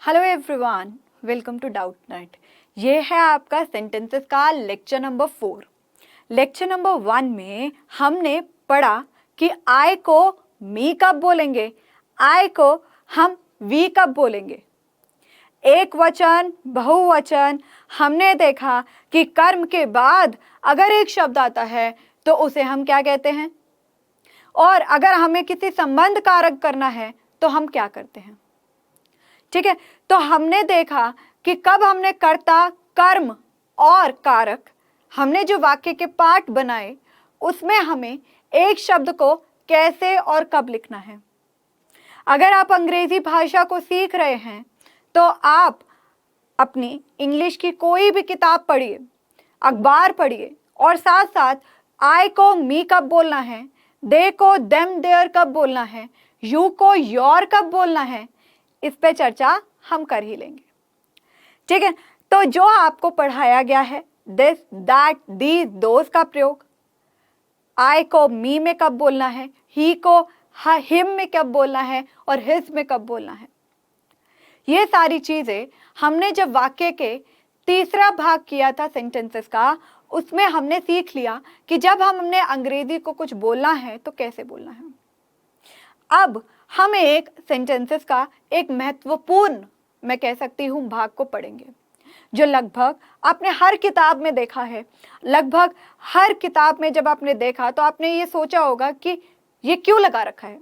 Hello everyone, welcome to Doubtnut. ये है आपका सेंटेंसेस का लेक्चर नंबर 4। लेक्चर नंबर 1 में हमने पढ़ा कि आई को मी कब बोलेंगे, आई को हम वी कब बोलेंगे। एक वचन, बहुवचन। हमने देखा कि कर्म के बाद अगर एक शब्द आता है तो उसे हम क्या कहते हैं, और अगर हमें किसी संबंध कारक करना है तो हम क्या करते हैं। ठीक है, तो हमने देखा कि कब हमने कर्ता, कर्म और कारक, हमने जो वाक्य के पार्ट बनाए उसमें हमें एक शब्द को कैसे और कब लिखना है। अगर आप अंग्रेजी भाषा को सीख रहे हैं तो आप अपनी इंग्लिश की कोई भी किताब पढ़िए, अखबार पढ़िए और साथ साथ आई को मी कब बोलना है, दे को देम देयर कब बोलना है, यू को योर कब बोलना है, इस पे चर्चा हम कर ही लेंगे। ठीक है, तो जो आपको पढ़ाया गया है दिस, दैट, दीज, दोज का प्रयोग, आई को मी में कब बोलना है, ही को हिम में कब बोलना है और हिज में कब बोलना है, ये सारी चीजें हमने जब वाक्य के तीसरा भाग किया था सेंटेंसेस का, उसमें हमने सीख लिया कि जब हमने अंग्रेजी को कुछ बोलना है तो कैसे बोलना है। अब हम एक सेंटेंसेस का एक महत्वपूर्ण, मैं कह सकती हूं, भाग को पढ़ेंगे जो लगभग आपने हर किताब में देखा है। लगभग हर किताब में जब आपने देखा तो आपने ये सोचा होगा कि ये क्यों लगा रखा है,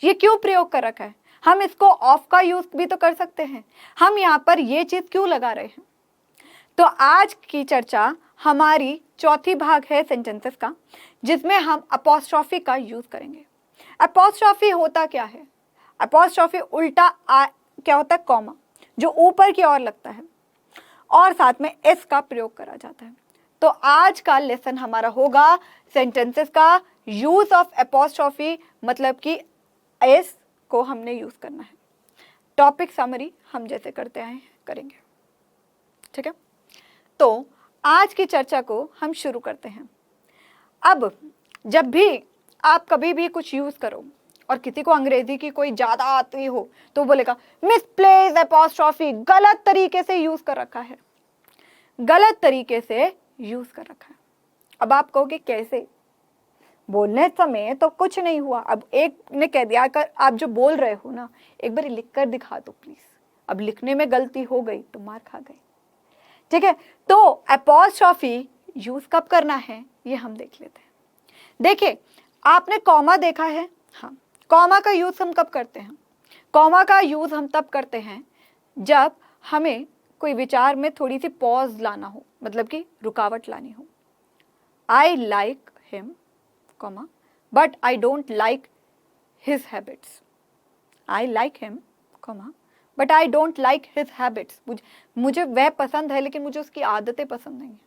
ये क्यों प्रयोग कर रखा है, हम इसको ऑफ का यूज भी तो कर सकते हैं, हम यहाँ पर ये चीज क्यों लगा रहे हैं। तो आज की चर्चा हमारी चौथी भाग है सेंटेंसेस का, जिसमें हम अपोस्ट्रोफी का यूज करेंगे। अपोस्ट्रोफी होता क्या है? अपोस्ट्रोफी उल्टा क्या होता है, कॉमा, जो ऊपर की ओर लगता है और साथ में एस का प्रयोग करा जाता है। तो आज का लेसन हमारा होगा सेंटेंसेस का यूज ऑफ अपोस्ट्रोफी, मतलब कि एस को हमने यूज करना है। टॉपिक समरी हम जैसे करते आए हैं करेंगे। ठीक है, तो आज की चर्चा को हम शुरू करते हैं। अब जब भी आप कभी भी कुछ यूज करो और किसी को अंग्रेजी की कोई ज्यादा आती हो तो बोलेगा मिसप्लेस अपोस्ट्रोफी, गलत तरीके से यूज कर रखा है, गलत तरीके से यूज कर रखा है। अब आप कहोगे कैसे, बोलने समय तो कुछ नहीं हुआ, अब एक ने कह दिया कर आप जो बोल रहे हो ना एक बार लिख कर दिखा दो प्लीज। अब लिखने में गलती हो गई तो मार खा गए। ठीक है, तो अपोस्ट्रोफी यूज कब करना है ये हम देख लेते हैं। देखिए, आपने कॉमा देखा है, हाँ, कॉमा का यूज हम कब करते हैं? कॉमा का यूज हम तब करते हैं जब हमें कोई विचार में थोड़ी सी पॉज लाना हो, मतलब कि रुकावट लानी हो। I like him, comma, but I don't like his habits. I like him, comma, but I don't like his habits. मुझे वह पसंद है लेकिन मुझे उसकी आदतें पसंद नहीं है।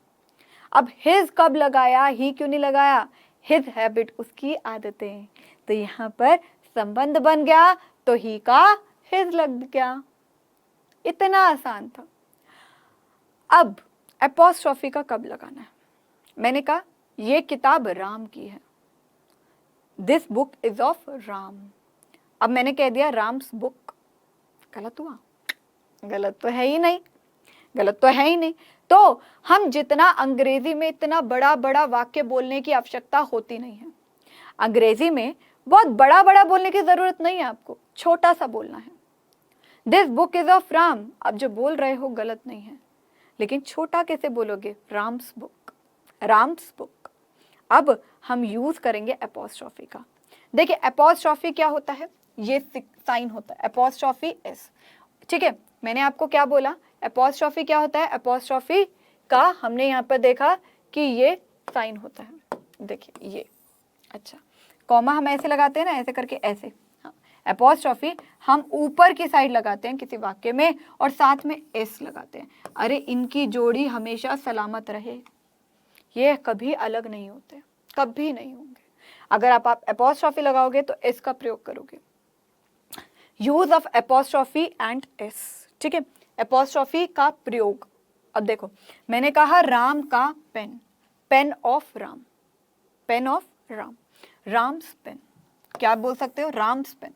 अब हिज कब लगाया, ही क्यों नहीं लगाया? हिज हैबिट, उसकी आदतें, तो यहाँ पर संबंध बन गया तो ही का हिज लग गया। इतना आसान था। अब अपोस्ट्रोफी का कब लगाना है? मैंने कहा ये किताब राम की है, this book is of Ram. अब मैंने कह दिया राम्स बुक, गलत हुआ? गलत तो है ही नहीं, गलत तो है ही नहीं। तो हम जितना अंग्रेजी में इतना बड़ा बड़ा वाक्य बोलने की आवश्यकता होती नहीं है। अंग्रेजी में बहुत बड़ा बड़ा बोलने की जरूरत नहीं है, आपको छोटा सा बोलना है। This book is of Ram, अब जो बोल रहे हो गलत नहीं है, लेकिन छोटा कैसे बोलोगे? Ram's book, Ram's book. अब हम यूज करेंगे अपोस्ट्रोफी का। देखिए अपोस्ट्रोफी क्या होता है, ये साइन होता है अपोस्ट्रोफी एस। ठीक है, मैंने आपको क्या बोला, अपोस्ट्रोफी क्या होता है? अपोस्ट्रोफी का हमने यहाँ पर देखा कि ये साइन होता है, देखिए ये। अच्छा, कॉमा हम ऐसे लगाते हैं ना, ऐसे करके ऐसे। हाँ, अपोस्ट्रोफी हम ऊपर की साइड लगाते हैं किसी वाक्य में और साथ में एस लगाते हैं। अरे इनकी जोड़ी हमेशा सलामत रहे, ये कभी अलग नहीं होते, कभी नहीं होंगे। अगर आप अपोस्ट्रोफी लगाओगे तो एस का प्रयोग करोगे। Use of apostrophe and S. ठीक है, अपोस्ट्रोफी का प्रयोग। अब देखो, मैंने कहा राम का pen, pen of Ram, pen of Ram, Ram's pen. क्या बोल सकते हो? राम्स पेन,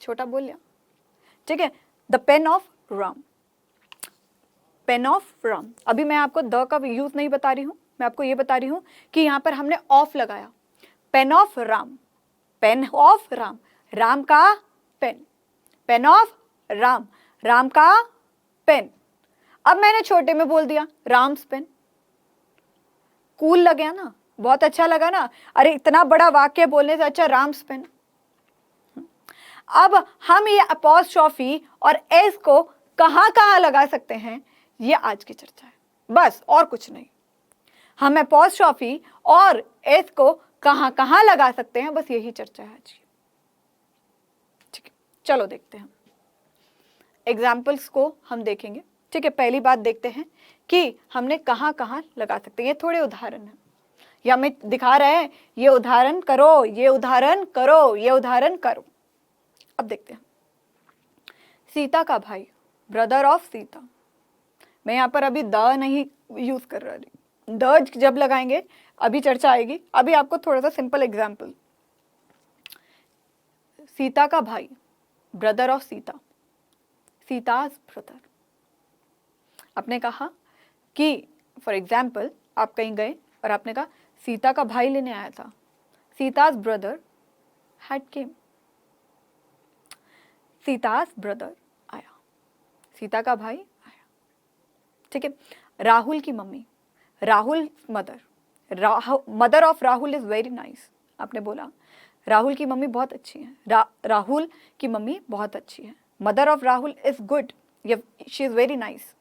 छोटा बोल लिया। ठीक है, the pen of Ram, pen of Ram. अभी मैं आपको द का यूज नहीं बता रही हूं, मैं आपको ये बता रही हूं कि यहां पर हमने ऑफ लगाया। Pen of Ram, pen of Ram, Ram का pen, pen of Ram, Ram का पेन। अब मैंने छोटे में बोल दिया राम्स पेन, कूल लग गया ना, बहुत अच्छा लगा ना, अरे इतना बड़ा वाक्य बोलने से अच्छा राम्स पेन। अब हम ये अपॉस्ट्रोफी और एस को कहां कहां लगा सकते हैं, ये आज की चर्चा है, बस और कुछ नहीं। हम अपॉस्ट्रोफी और एस को कहां कहां लगा सकते हैं, बस यही चर्चा है आज की। ठीक है, चलो देखते हैं एग्जाम्पल्स को हम देखेंगे। ठीक है, पहली बात देखते हैं कि हमने कहां कहां लगा सकते हैं। ये थोड़े उदाहरण हैं, या हमें दिखा रहे हैं ये उदाहरण करो, ये उदाहरण करो, ये उदाहरण करो। अब देखते हैं सीता का भाई, ब्रदर ऑफ सीता। मैं यहां पर अभी द नहीं यूज कर रही, द जब लगाएंगे अभी चर्चा आएगी। अभी आपको थोड़ा सा सिंपल एग्जाम्पल, सीता का भाई, brother of Sita, Sita's brother. आपने कहा कि फॉर एग्जाम्पल आप कहीं गए और आपने कहा सीता का भाई लेने आया था, Sita's brother had came, Sita's brother आया, सीता का भाई आया। ठीक है, राहुल की mummy, Rahul mother, mother of Rahul is very nice. आपने बोला राहुल की मम्मी बहुत अच्छी है, राहुल की मम्मी बहुत अच्छी है, mother of Rahul is good, she is very nice.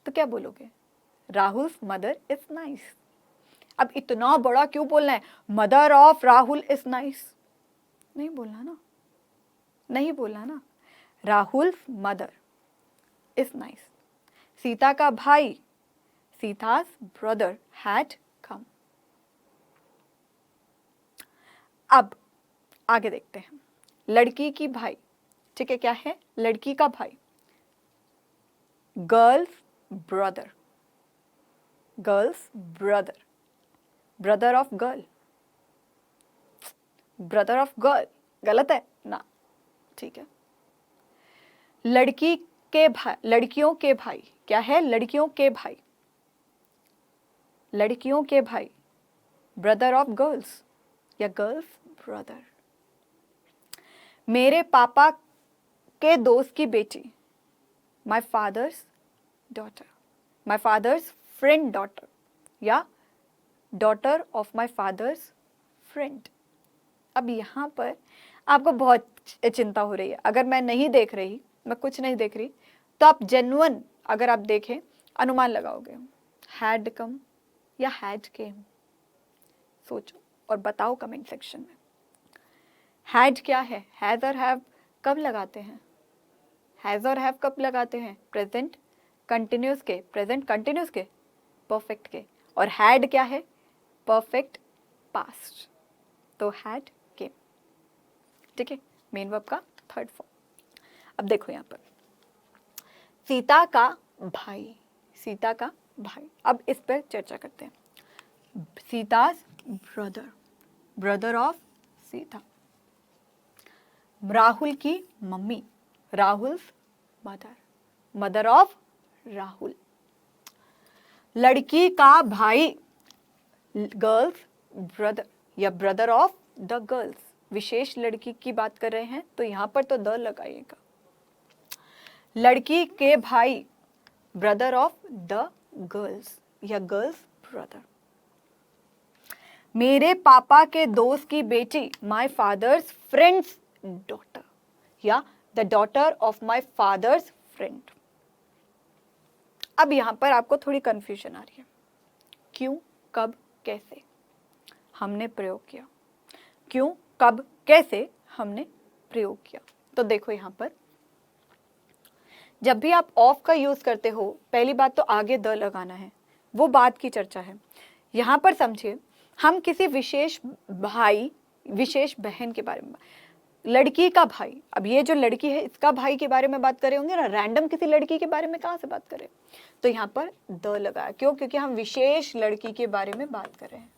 तो क्या बोलोगे, राहुल मदर इज नाइस। अब इतना बड़ा क्यों बोलना है, mother of Rahul is nice, नहीं बोलना ना, नहीं बोलना ना, Rahul mother is nice. Sita का भाई, सीताज ब्रदर हैड कम। अब आगे देखते हैं, लड़की की भाई। ठीक है, क्या है, लड़की का भाई, girls brother, girls brother, brother of girl, brother of girl, गलत है ना, ठीक है। लड़की के भाई, लड़कियों के भाई, क्या है, लड़कियों के भाई, लड़कियों के भाई, ब्रदर ऑफ गर्ल्स या गर्ल्स ब्रदर। मेरे पापा के दोस्त की बेटी, my father's daughter, my father's friend daughter या daughter of my father's friend. अब यहाँ पर आपको बहुत चिंता हो रही है, अगर मैं नहीं देख रही, मैं कुछ नहीं देख रही, तो आप जेन्युइन अगर आप देखें अनुमान लगाओगे, हैड कम या हैड केम। सोचो और बताओ कमेंट सेक्शन में। हैड क्या है, हैज और हैव कब लगाते हैं, हैज और हैव कब लगाते हैं, प्रेजेंट कंटिन्यूस के, प्रेजेंट कंटिन्यूस के, परफेक्ट के। और हैड क्या है, परफेक्ट पास्ट, तो हैड केम। ठीक है, मेन वर्ब का थर्ड फॉर्म। अब देखो यहाँ पर सीता का भाई, सीता का भाई, अब इस पर चर्चा करते हैं। Sita's brother, brother of Sita. Rahul की mummy, Rahul's mother, mother of Rahul. लड़की का भाई, गर्ल्स ब्रदर या ब्रदर ऑफ द गर्ल्स। विशेष लड़की की बात कर रहे हैं तो यहां पर तो द लगाइएगा। लड़की के भाई, ब्रदर ऑफ द गर्ल्स या गर्ल्स ब्रदर। मेरे पापा के दोस्त की बेटी, माई फादर्स फ्रेंड्स डॉटर या the daughter of my father's friend. अब यहां पर आपको थोड़ी कंफ्यूजन आ रही है, क्यों, कब, कैसे हमने प्रयोग किया, क्यों, कब, कैसे हमने प्रयोग किया। तो देखो यहां पर जब भी आप ऑफ का यूज करते हो, पहली बात तो आगे द लगाना है, वो बात की चर्चा है। यहां पर समझिए, हम किसी विशेष भाई, विशेष बहन के बारे में, लड़की का भाई, अब ये जो लड़की है इसका भाई के बारे में बात कर रहे होंगे ना, रैंडम किसी लड़की के बारे में कहां से बात करें, तो यहां पर द लगाया। क्यों, क्योंकि हम विशेष लड़की के बारे में बात कर रहे हैं।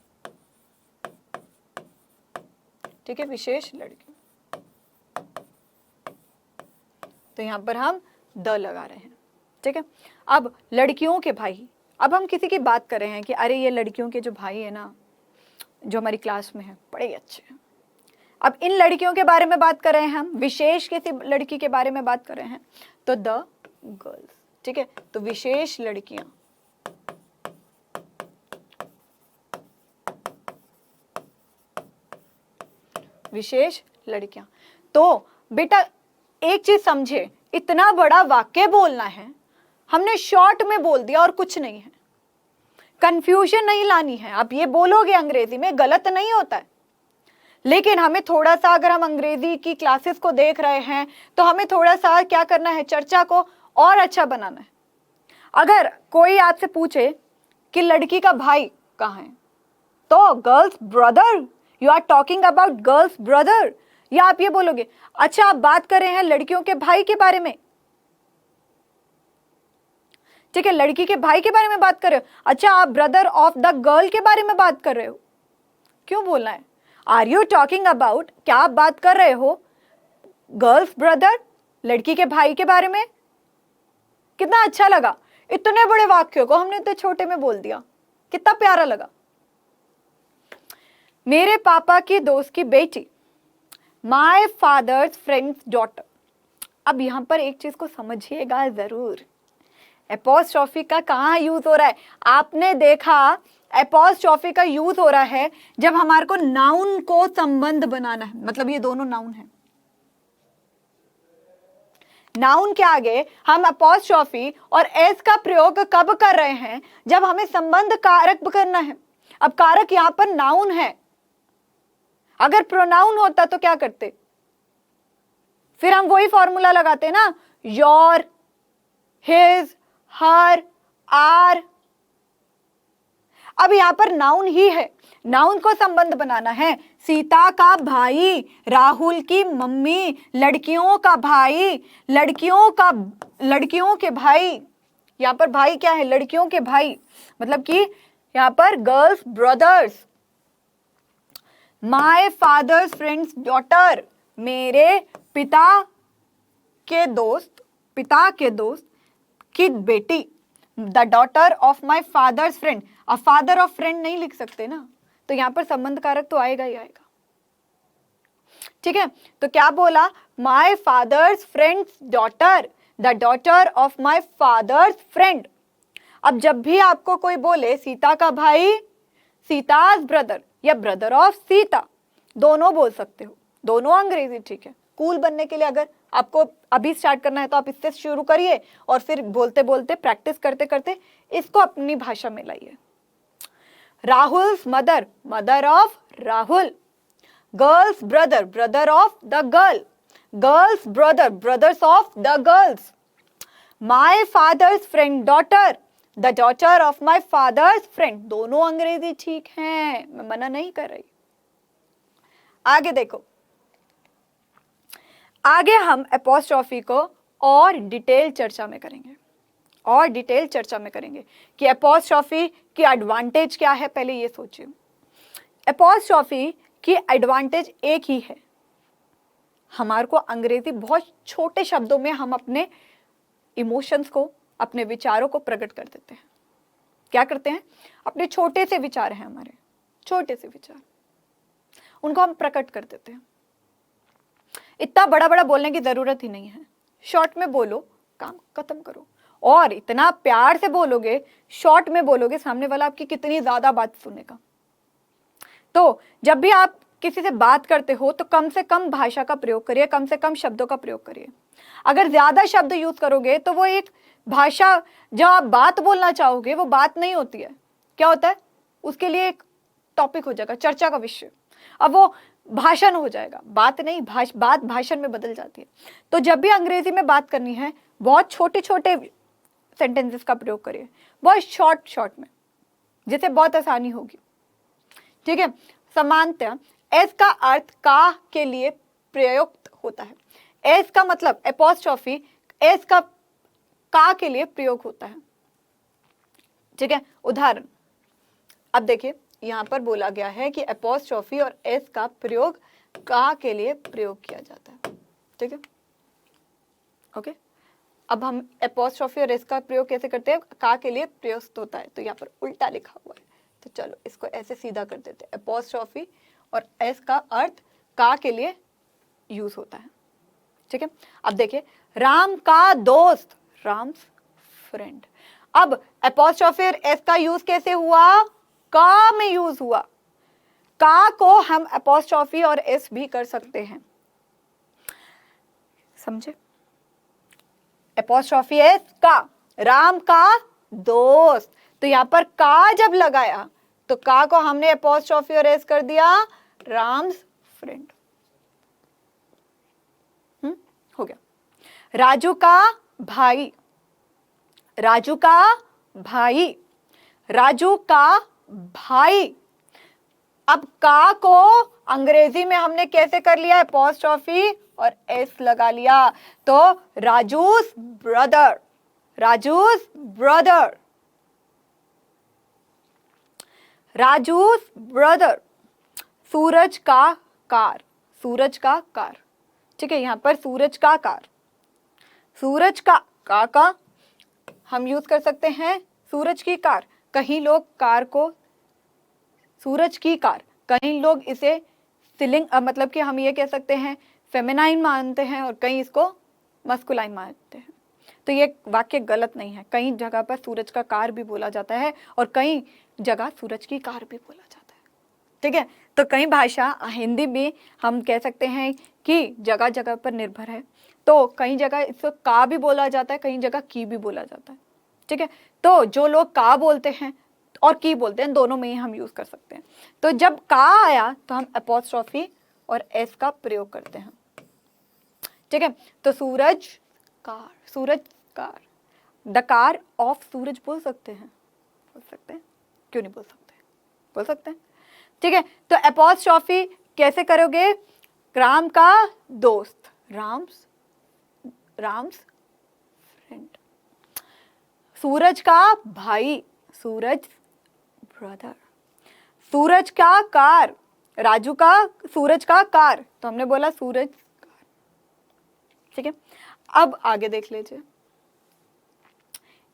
ठीक है, विशेष लड़की। तो यहाँ पर हम द लगा रहे हैं, ठीक है। अब लड़कियों के भाई, अब हम किसी की बात कर रहे हैं कि अरे ये लड़कियों के जो भाई है ना, जो हमारी क्लास में है, बड़े ही अच्छे हैं। अब इन लड़कियों के बारे में बात कर रहे हैं हम, विशेष किसी लड़की के बारे में बात कर रहे हैं, तो द गर्ल्स, ठीक है। तो विशेष लड़कियां, विशेष लड़कियां। तो बेटा एक चीज समझे, इतना बड़ा वाक्य बोलना है, हमने शॉर्ट में बोल दिया और कुछ नहीं है। कंफ्यूजन नहीं लानी है। आप ये बोलोगे अंग्रेजी में, गलत नहीं होता है, लेकिन हमें थोड़ा सा, अगर हम अंग्रेजी की क्लासेस को देख रहे हैं तो हमें थोड़ा सा क्या करना है, चर्चा को और अच्छा बनाना है। अगर कोई आपसे पूछे कि लड़की का भाई कहाँ है, तो girl's brother, you are talking about girl's brother. या आप ये बोलोगे, अच्छा आप बात कर रहे हैं लड़कियों के भाई के बारे में, ठीक है, लड़की के भाई के बारे में बात कर रहे हो, अच्छा आप ब्रदर ऑफ द गर्ल के बारे में बात कर रहे हो, क्यों बोलना है? आर यू टॉकिंग अबाउट, क्या आप बात कर रहे हो गर्ल्स ब्रदर, लड़की के भाई के बारे में? कितना अच्छा लगा, इतने बड़े वाक्य को हमने इतने छोटे में बोल दिया, कितना प्यारा लगा। मेरे पापा की दोस्त की बेटी, माय फादर्स फ्रेंड्स डॉटर। अब यहां पर एक चीज को समझिएगा जरूर, एपोस्ट्रोफी का कहाँ यूज हो रहा है? आपने देखा एपोस्ट्रोफी का यूज हो रहा है जब हमारे को नाउन को संबंध बनाना है, मतलब ये दोनों नाउन है, नाउन के आगे हम एपोस्ट्रोफी और एस का प्रयोग कब कर रहे हैं? जब हमें संबंध कारक करना है। अब कारक यहां पर नाउन है, अगर प्रोनाउन होता तो क्या करते? फिर हम वही फॉर्मूला लगाते ना, योर, हिज, हर, आर। अब यहां पर नाउन ही है, नाउन को संबंध बनाना है। सीता का भाई, राहुल की मम्मी, लड़कियों का भाई, लड़कियों के भाई। यहां पर भाई क्या है? लड़कियों के भाई, मतलब कि यहां पर girls brothers. My father's friends daughter, मेरे पिता के दोस्त की बेटी। The daughter of my father's friend, अब फादर ऑफ फ्रेंड नहीं लिख सकते ना, तो यहां पर संबंध कारक तो आएगा ही आएगा, ठीक है। तो क्या बोला? My father's friends daughter, the daughter of my father's friend. अब जब भी आपको कोई बोले सीता का भाई, सीताज ब्रदर, या ब्रदर ऑफ सीता, दोनों बोल सकते हो, दोनों अंग्रेजी, ठीक है। कूल बनने के लिए अगर आपको अभी स्टार्ट करना है तो आप इससे शुरू करिए और फिर बोलते बोलते, प्रैक्टिस करते करते इसको अपनी भाषा में लाइए। Rahul's mother, mother of Rahul. Girls brother, brother of the girl. Girls brother, brothers of the girls. My father's friend daughter, the daughter of my father's friend. दोनों अंग्रेजी ठीक हैं, मैं मना नहीं कर रही। आगे देखो, आगे हम एपोस्ट्रोफी को और डिटेल चर्चा में करेंगे, और डिटेल चर्चा में करेंगे कि एपोस्ट्रोफी की एडवांटेज क्या है। पहले ये सोचिए, एपोस्ट्रोफी की एडवांटेज एक ही है, हमारे को अंग्रेजी बहुत छोटे शब्दों में हम अपने इमोशंस को, अपने विचारों को प्रकट कर देते हैं। क्या करते हैं? अपने छोटे से विचार हैं, हमारे छोटे से विचार, उनको हम प्रकट कर देते हैं। इतना बड़ा बड़ा बोलने की जरूरत ही नहीं है, शॉर्ट में बोलो, काम खत्म करो। और इतना प्यार से बोलोगे, शॉर्ट में बोलोगे, सामने वाला आपकी कितनी ज्यादा बात सुनेगा। तो जब भी आप किसी से बात करते हो तो कम से कम भाषा का प्रयोग करिए, कम से कम शब्दों का प्रयोग करिए। अगर ज्यादा शब्द यूज करोगे तो वो एक भाषा, जब आप बात बोलना चाहोगे वो बात नहीं होती है, क्या होता है? उसके लिए एक टॉपिक हो जाएगा, चर्चा का विषय, अब वो भाषण हो जाएगा, बात नहीं, बात भाषण में बदल जाती है। तो जब भी अंग्रेजी में बात करनी है, बहुत छोटे छोटे सेंटेंसेस का प्रयोग करिए, बहुत शॉर्ट में, जिससे बहुत आसानी होगी, ठीक है। समानतः एस का अर्थ का के लिए प्रयुक्त होता है। एस का मतलब एपोस्ट्रोफी एस का के लिए प्रयोग होता है, ठीक है। उदाहरण, अब देखिए यहां पर बोला गया है कि एपोस्ट्रोफी और एस का प्रयोग का के लिए प्रयोग किया जाता है, ठीक है। ओके, अब हम एपोस्ट्रोफी और एस का प्रयोग कैसे करते हैं? का के लिए प्रयुक्त होता है, तो यहाँ पर उल्टा लिखा हुआ है, तो चलो इसको ऐसे सीधा कर देते हैं। एपोस्ट्रोफी और एस का अर्थ का के लिए यूज होता है, ठीक है। अब देखिए, राम का दोस्त, राम्स फ्रेंड। अब एपोस्ट्रोफी और एस का यूज कैसे हुआ? का में यूज हुआ। का को हम एपोस्ट्रोफी और एस भी कर सकते हैं, समझे? एपोस्ट्रोफी एस का, राम का दोस्त, तो यहां पर का जब लगाया तो का को हमने एपोस्ट्रोफी और एस कर दिया, राम्स फ्रेंड। हो गया। राजू का भाई, राजू का भाई, राजू का भाई। अब का को अंग्रेजी में हमने कैसे कर लिया? एपोस्ट्रोफी और एस लगा लिया, तो Raju's brother, Raju's brother, Raju's brother. Suraj का कार, सूरज का कार, ठीक है। यहां पर सूरज का कार, सूरज का हम यूज कर सकते हैं सूरज की कार। कहीं लोग कार को सूरज की कार, कहीं लोग इसे स्त्रीलिंग मतलब कि हम ये कह सकते हैं फेमिनाइन मानते हैं, और कहीं इसको मस्कुलाइन मानते हैं। तो ये वाक्य गलत नहीं है। कई जगह पर सूरज का कार भी बोला जाता है और कई जगह सूरज की कार भी बोला जाता है, ठीक है। तो कई भाषा, हिंदी में हम कह सकते हैं कि जगह जगह पर निर्भर है, तो कई जगह इसको का भी बोला जाता है, कई जगह की भी बोला जाता है, ठीक है। तो जो लोग का बोलते हैं और की बोलते हैं, दोनों में ही हम यूज कर सकते हैं। तो जब का आया तो हम एपोस्ट्रोफी और एस का प्रयोग करते हैं, ठीक है। तो Suraj car, Suraj car, the car of Suraj बोल सकते हैं, बोल सकते हैं, क्यों नहीं बोल सकते? बोल सकते हैं, ठीक है। तो एपोस्ट्रोफी कैसे करोगे? राम का दोस्त, राम्स, राम्स फ्रेंड। सूरज का भाई, सूरज ब्रदर। सूरज का कार, राजू का, सूरज का कार, तो हमने बोला सूरज कार, ठीक है। अब आगे देख लीजिए,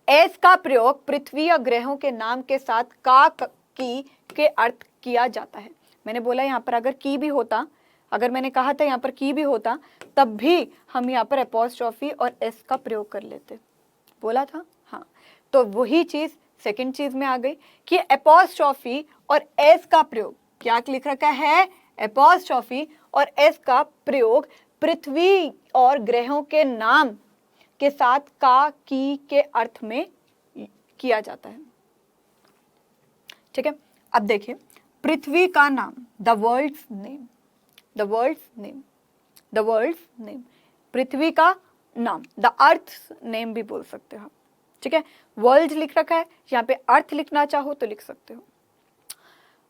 एस का प्रयोग पृथ्वी या ग्रहों के नाम के साथ का की के अर्थ किया जाता है। मैंने बोला यहाँ पर अगर की भी होता, अगर मैंने कहा था यहाँ पर की भी होता, तब भी हम यहाँ पर एपोस्ट्रोफी और एस का प्रयोग कर लेते, बोला था, हाँ। तो वही चीज सेकंड चीज में आ गई कि एपोस्ट्रोफी और एस का प्रयोग, क्या लिख रखा है? एपोस्ट्रोफी और एस का प्रयोग पृथ्वी और ग्रहों के नाम के साथ का की के अर्थ में किया जाता है, ठीक है। अब देखिए, पृथ्वी का नाम, the world's name, the world's name, the world's name, पृथ्वी का नाम, द अर्थ नेम भी बोल सकते हो, ठीक है। वर्ल्ड लिख रखा है, यहाँ पे अर्थ लिखना चाहो तो लिख सकते हो।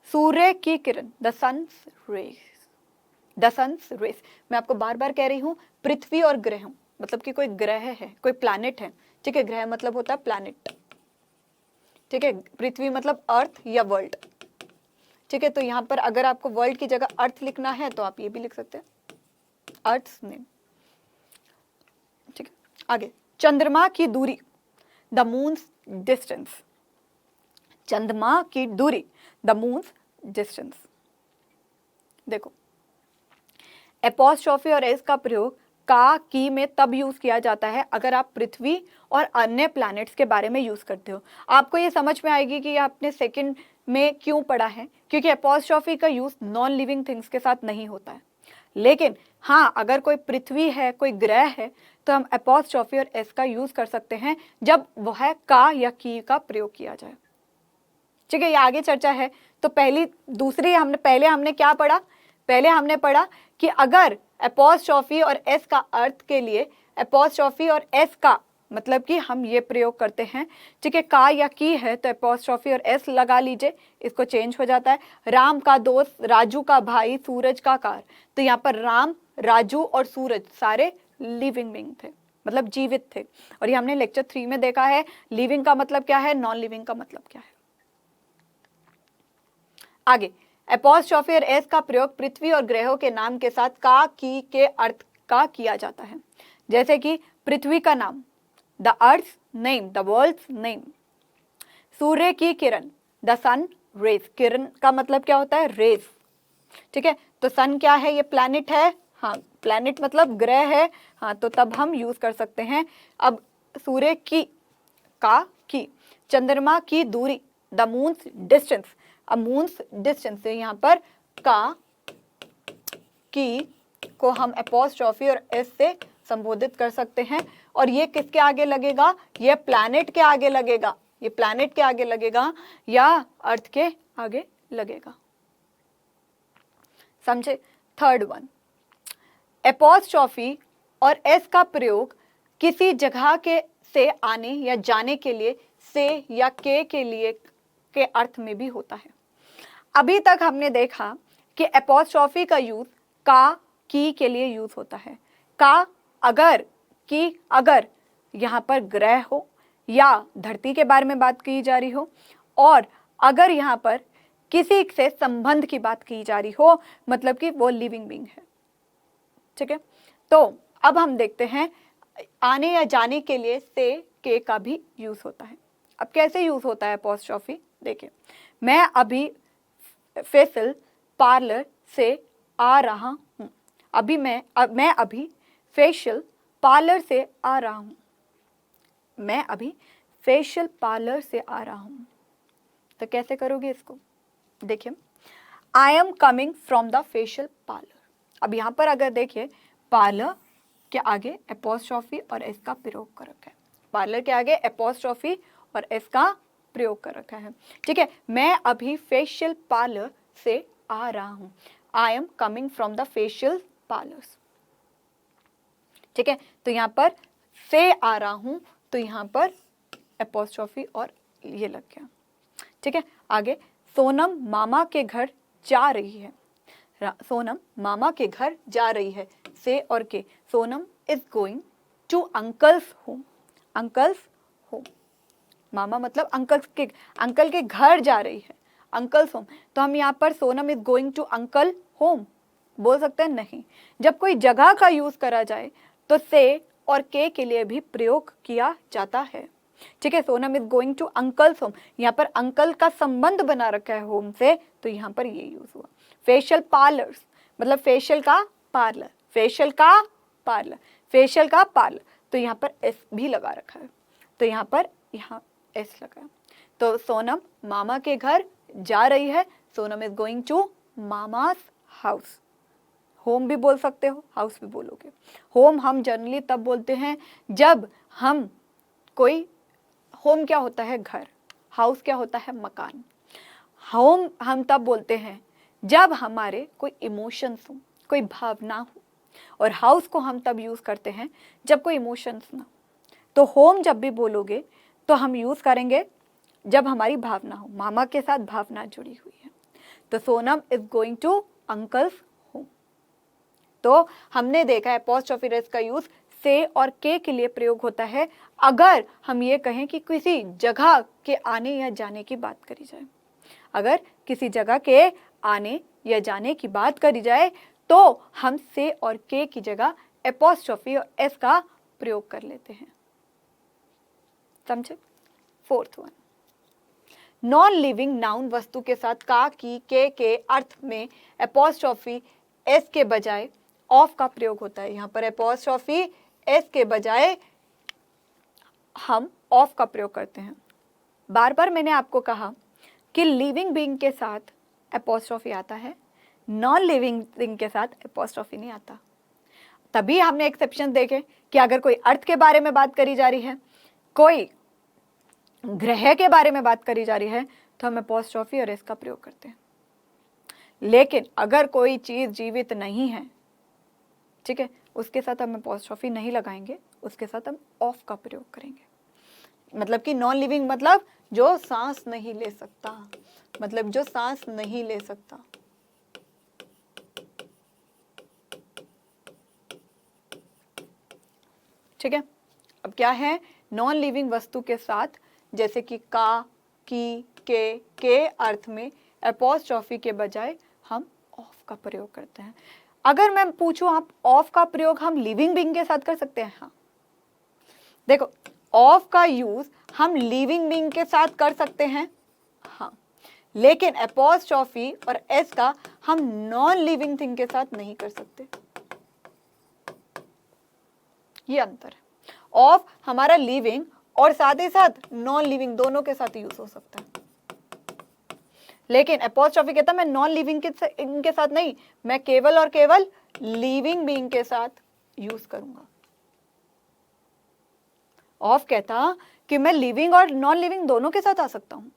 सूर्य की किरण, the sun's rays, the sun's rays. मैं आपको बार बार कह रही हूं, पृथ्वी और ग्रह मतलब कि कोई ग्रह है, कोई प्लैनेट है, ठीक है। ग्रह मतलब होता है प्लैनेट, ठीक है। पृथ्वी मतलब अर्थ या वर्ल्ड, ठीक है। तो यहाँ पर अगर आपको वर्ल्ड की जगह अर्थ लिखना है तो आप ये भी लिख सकते हैं, अर्थ नेम, ठीक है। आगे, चंद्रमा की दूरी, द मून्स डिस्टेंस, चंद्रमा की दूरी, द मून्स डिस्टेंस। देखो, एपोस्ट्रोफी और एस का प्रयोग का की में तब यूज किया जाता है अगर आप पृथ्वी और अन्य प्लैनेट्स के बारे में यूज करते हो। आपको ये समझ में आएगी कि आपने सेकंड में क्यों पढ़ा है, क्योंकि एपोस्ट्रोफी का यूज नॉन लिविंग थिंग्स के साथ नहीं होता है। लेकिन हाँ, अगर कोई पृथ्वी है, कोई ग्रह है, तो हम एपोस्ट्रोफी और एस का यूज कर सकते हैं जब वह का या की का प्रयोग किया जाए, ठीक है। ये आगे चर्चा है। तो पहले हमने क्या पढ़ा? पहले हमने पढ़ा कि अगर एपोस्ट्रोफी और एस का अर्थ के लिए एपोस्ट्रोफी और एस का मतलब कि हम ये प्रयोग करते हैं, ठीक है। का या की है तो एपोस्ट्रोफी और एस लगा लीजिए, इसको चेंज हो जाता है। राम का दोस्त, राजू का भाई, सूरज का कार, तो यहाँ पर राम, राजू और सूरज सारे लिविंग बीइंग थे, मतलब जीवित थे। और ये हमने लेक्चर 3 में देखा है, लिविंग का मतलब क्या है, नॉन लिविंग का मतलब क्या है। आगे, एपोस्ट्रोफी और एस का प्रयोग पृथ्वी और ग्रहों के नाम के साथ का की के अर्थ का किया जाता है, जैसे कि पृथ्वी का नाम, the earth name, the world's name. सूर्य की किरण, द सन रेज, किरण का मतलब क्या होता है, रेज। ठीक है, तो सन क्या है, ये प्लैनेट है, हाँ प्लैनेट मतलब ग्रह है, हाँ तो तब हम यूज कर सकते हैं। अब सूर्य की, का की, चंद्रमा की दूरी, द मून्स डिस्टेंस, अब मून्स डिस्टेंस से यहाँ पर का, की को हम एपोस्ट्रोफी और एस से संबोधित कर सकते हैं। और ये किसके आगे लगेगा, ये प्लैनेट के आगे लगेगा, ये प्लैनेट के आगे लगेगा या अर्थ के आगे लगेगा। समझे। थर्ड वन, एपोस्ट्रोफी और एस का प्रयोग किसी जगह के से आने या जाने के लिए से या के लिए के अर्थ में भी होता है। अभी तक हमने देखा कि एपोस्ट्रोफी का यूज का, की के लिए यूज होता है। का अगर, की अगर यहाँ पर ग्रह हो या धरती के बारे में बात की जा रही हो, और अगर यहाँ पर किसी से संबंध की बात की जा रही हो, मतलब कि वो लिविंग बीइंग है। ठीक है, तो अब हम देखते हैं आने या जाने के लिए से, के का भी यूज होता है। अब कैसे यूज होता है एपोस्ट्रोफी, देखिए, मैं अभी फेसिल पार्लर से आ रहा हूँ, अभी मैं अभी फेशियल पार्लर से आ रहा हूँ, मैं अभी फेशियल पार्लर से आ रहा हूँ। तो कैसे करोगे इसको, देखिए, I am coming from the facial parlour. अब यहाँ पर अगर देखिए, पार्लर के आगे एपोस्ट्रोफी और एस का प्रयोग कर रखा है, पार्लर के आगे एपोस्ट्रोफी और एस का प्रयोग कर रखा है। ठीक है, मैं अभी फेशियल पार्लर से आ रहा हूँ, I am coming from the facial parlours. ठीक है, तो यहाँ पर से आ रहा हूँ, तो यहाँ पर एपोस्ट्रोफी और ये लग गया। ठीक है, आगे, सोनम मामा के घर जा रही है, सोनम मामा के घर जा रही है, से और के, Sonam is going to uncle's home, uncle's home, मामा मतलब अंकल के घर जा रही है, अंकल्स होम। तो हम यहाँ पर Sonam is going to uncle home बोल सकते हैं, नहीं। जब कोई जगह का यूज करा जाए तो से और के लिए भी प्रयोग किया जाता है। ठीक है, Sonam is going to uncle's home, यहाँ पर अंकल का संबंध बना रखा है होम से, तो यहाँ पर ये यूज हुआ। फेशियल पार्लर्स मतलब फेशियल का पार्लर, फेशियल का पार्लर, फेशियल का पार्लर, तो यहाँ पर एस भी लगा रखा है, तो यहाँ पर यहाँ एस लगा। तो सोनम मामा के घर जा रही है, Sonam is going to mama's house. Home भी बोल सकते हो, हाउस भी बोलोगे। होम हम जनरली तब बोलते हैं जब हम कोई, होम क्या होता है, घर, हाउस क्या होता है, मकान। होम हम तब बोलते हैं जब हमारे कोई इमोशंस हो, कोई भावना हो, और हाउस को हम तब यूज करते हैं जब कोई इमोशंस ना हो। तो होम जब भी बोलोगे तो हम यूज करेंगे जब हमारी भावना हो, मामा के साथ भावना जुड़ी हुई है। तो Sonam is going to uncle's home. तो हमने देखा है एपोस्ट्रोफी एस का यूज से और के लिए प्रयोग होता है अगर हम ये कहें कि किसी जगह के आने या जाने की बात करी जाए। अगर किसी जगह के आने या जाने की बात करी जाए तो हम से और के की जगह एपोस्ट्रोफी और एस का प्रयोग कर लेते हैं। समझे। Fourth one, non living noun वस्तु के साथ का, की, के अर्थ में एपोस्ट्रोफी एस के बजाय ऑफ का प्रयोग होता है। यहाँ पर एपोस्ट्रोफी एस के बजाय हम ऑफ का प्रयोग करते हैं। बार बार मैंने आपको कहा कि लिविंग बीइंग के साथ एपोस्ट्रोफी आता है, नॉन लिविंग बीइंग के साथ एपोस्ट्रोफी नहीं आता। तभी हमने एक्सेप्शन देखे कि अगर कोई अर्थ के बारे में बात करी जा रही है, कोई ग्रह के बारे में बात करी जा रही है, तो हम एपोस्ट्रोफी और एस का प्रयोग करते हैं। लेकिन अगर कोई चीज जीवित नहीं है, ठीक है, उसके साथ हम एपोस्ट्रोफी नहीं लगाएंगे, उसके साथ हम ऑफ का प्रयोग करेंगे। मतलब कि नॉन लिविंग मतलब जो सांस नहीं ले सकता, मतलब जो सांस नहीं ले सकता। ठीक है, अब क्या है, नॉन लिविंग वस्तु के साथ जैसे कि का, की, के अर्थ में एपोस्ट्रोफी के बजाय हम ऑफ का प्रयोग करते हैं। अगर मैं पूछूं आप ऑफ का प्रयोग हम लिविंग बीइंग के साथ कर सकते हैं? हाँ, देखो ऑफ का यूज हम लिविंग बीइंग के साथ कर सकते हैं, हाँ, लेकिन एपोस्ट्रॉफी और एस का हम नॉन लिविंग थिंग के साथ नहीं कर सकते। ये अंतर है। ऑफ हमारा लिविंग और साथ ही साथ नॉन लिविंग दोनों के साथ यूज हो सकता है, लेकिन एपोस्ट्रॉफी कहता है मैं नॉन लिविंग के साथ नहीं, मैं केवल और केवल लिविंग बीइंग के साथ यूज करूंगा। ऑफ कहता कि मैं लिविंग और नॉन लिविंग दोनों के साथ आ सकता हूं,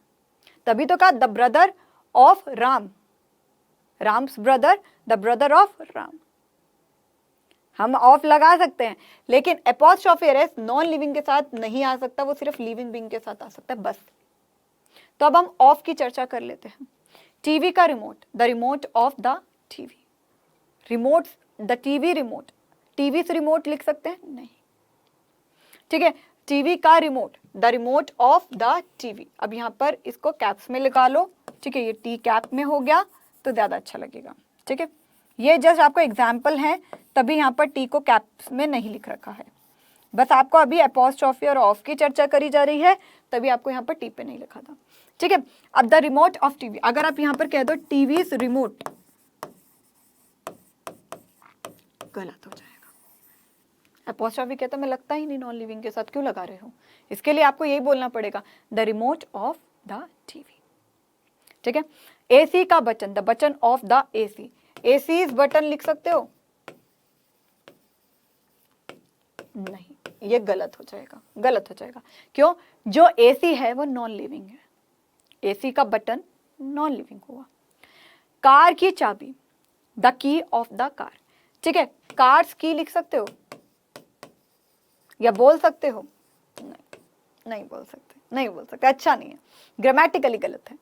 तभी तो कहा the brother of Ram, Ram's brother, the brother of Ram. हम ऑफ लगा सकते हैं, लेकिन एपोस्ट्रॉफी एस नॉन लिविंग के साथ नहीं आ सकता, वो सिर्फ लिविंग बीइंग के साथ आ सकता है बस। तो अब हम ऑफ की चर्चा कर लेते हैं। टीवी का remote, the remote of the TV, remote, the TV remote, TV से रिमोट लिख सकते हैं? नहीं, ठीक है। टीवी का remote, the remote of the TV. अब यहां पर इसको कैप्स में लगा लो, ठीक है, ये टी कैप में हो गया तो ज्यादा अच्छा लगेगा, ठीक है। ये जस्ट आपको एग्जाम्पल है, तभी यहाँ पर टी को कैप्स में नहीं लिख रखा है, बस आपको अभी एपोस्ट्रॉफी और ऑफ की चर्चा करी जा रही है, तभी आपको यहाँ पर टी पे नहीं लिखा था, ठीक है। अब द रिमोट ऑफ टीवी, अगर आप यहाँ पर कह दो टीवी रिमोट, गलत हो जाएगा। एपोस्ट्रॉफी कहता मैं लगता ही नहीं नॉन लिविंग के साथ, क्यों लगा रहे हो? इसके लिए आपको यही बोलना पड़ेगा the remote of the TV, ठीक है। एसी का button, the button of the AC, AC button लिख सकते हो? नहीं, ये गलत हो जाएगा, गलत हो जाएगा। क्यों? जो एसी है वो नॉन लिविंग है, एसी का बटन नॉन लिविंग हुआ। कार की चाबी, the key of the car, ठीक है। कार्स की लिख सकते हो या बोल सकते हो? नहीं, नहीं बोल सकते, नहीं बोल सकते, अच्छा नहीं है, ग्रामेटिकली गलत है।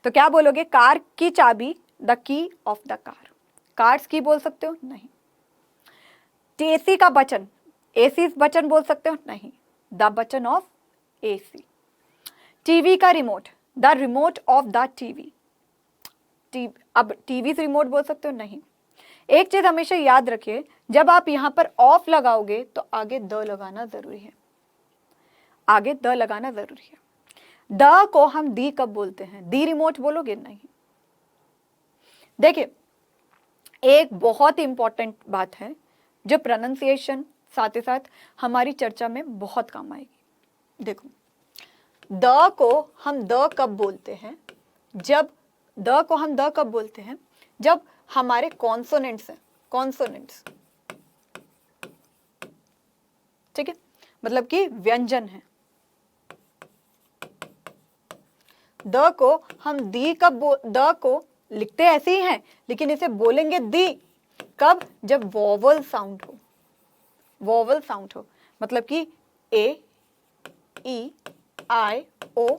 तो क्या बोलोगे? कार की चाबी, the key of the car. Cars की बोल सकते हो? नहीं। एसी का बटन, एसी बटन बोल सकते हो? नहीं, the button of AC. TV का remote, the remote of the TV, अब टीवी से रिमोट बोल सकते हो? नहीं। एक चीज हमेशा याद रखिए, जब आप यहां पर ऑफ लगाओगे तो आगे द लगाना जरूरी है, आगे द लगाना जरूरी है। द को हम दी कब बोलते हैं? दी रिमोट बोलोगे? नहीं। देखिए, एक बहुत ही इंपॉर्टेंट बात है जो प्रोनाउंसिएशन साथ ही साथ हमारी चर्चा में बहुत काम आएगी। देखो, द को हम द कब बोलते हैं? जब द को हम द कब बोलते हैं? जब हमारे कॉन्सोनेंट्स हैं, कॉन्सोनेंट्स, ठीक है, मतलब कि व्यंजन है। द को हम दी कब द को लिखते ऐसे ही हैं, लेकिन इसे बोलेंगे दी कब? जब वोवल साउंड हो, वोवल साउंड हो, मतलब कि ए, ई, आई, ओ,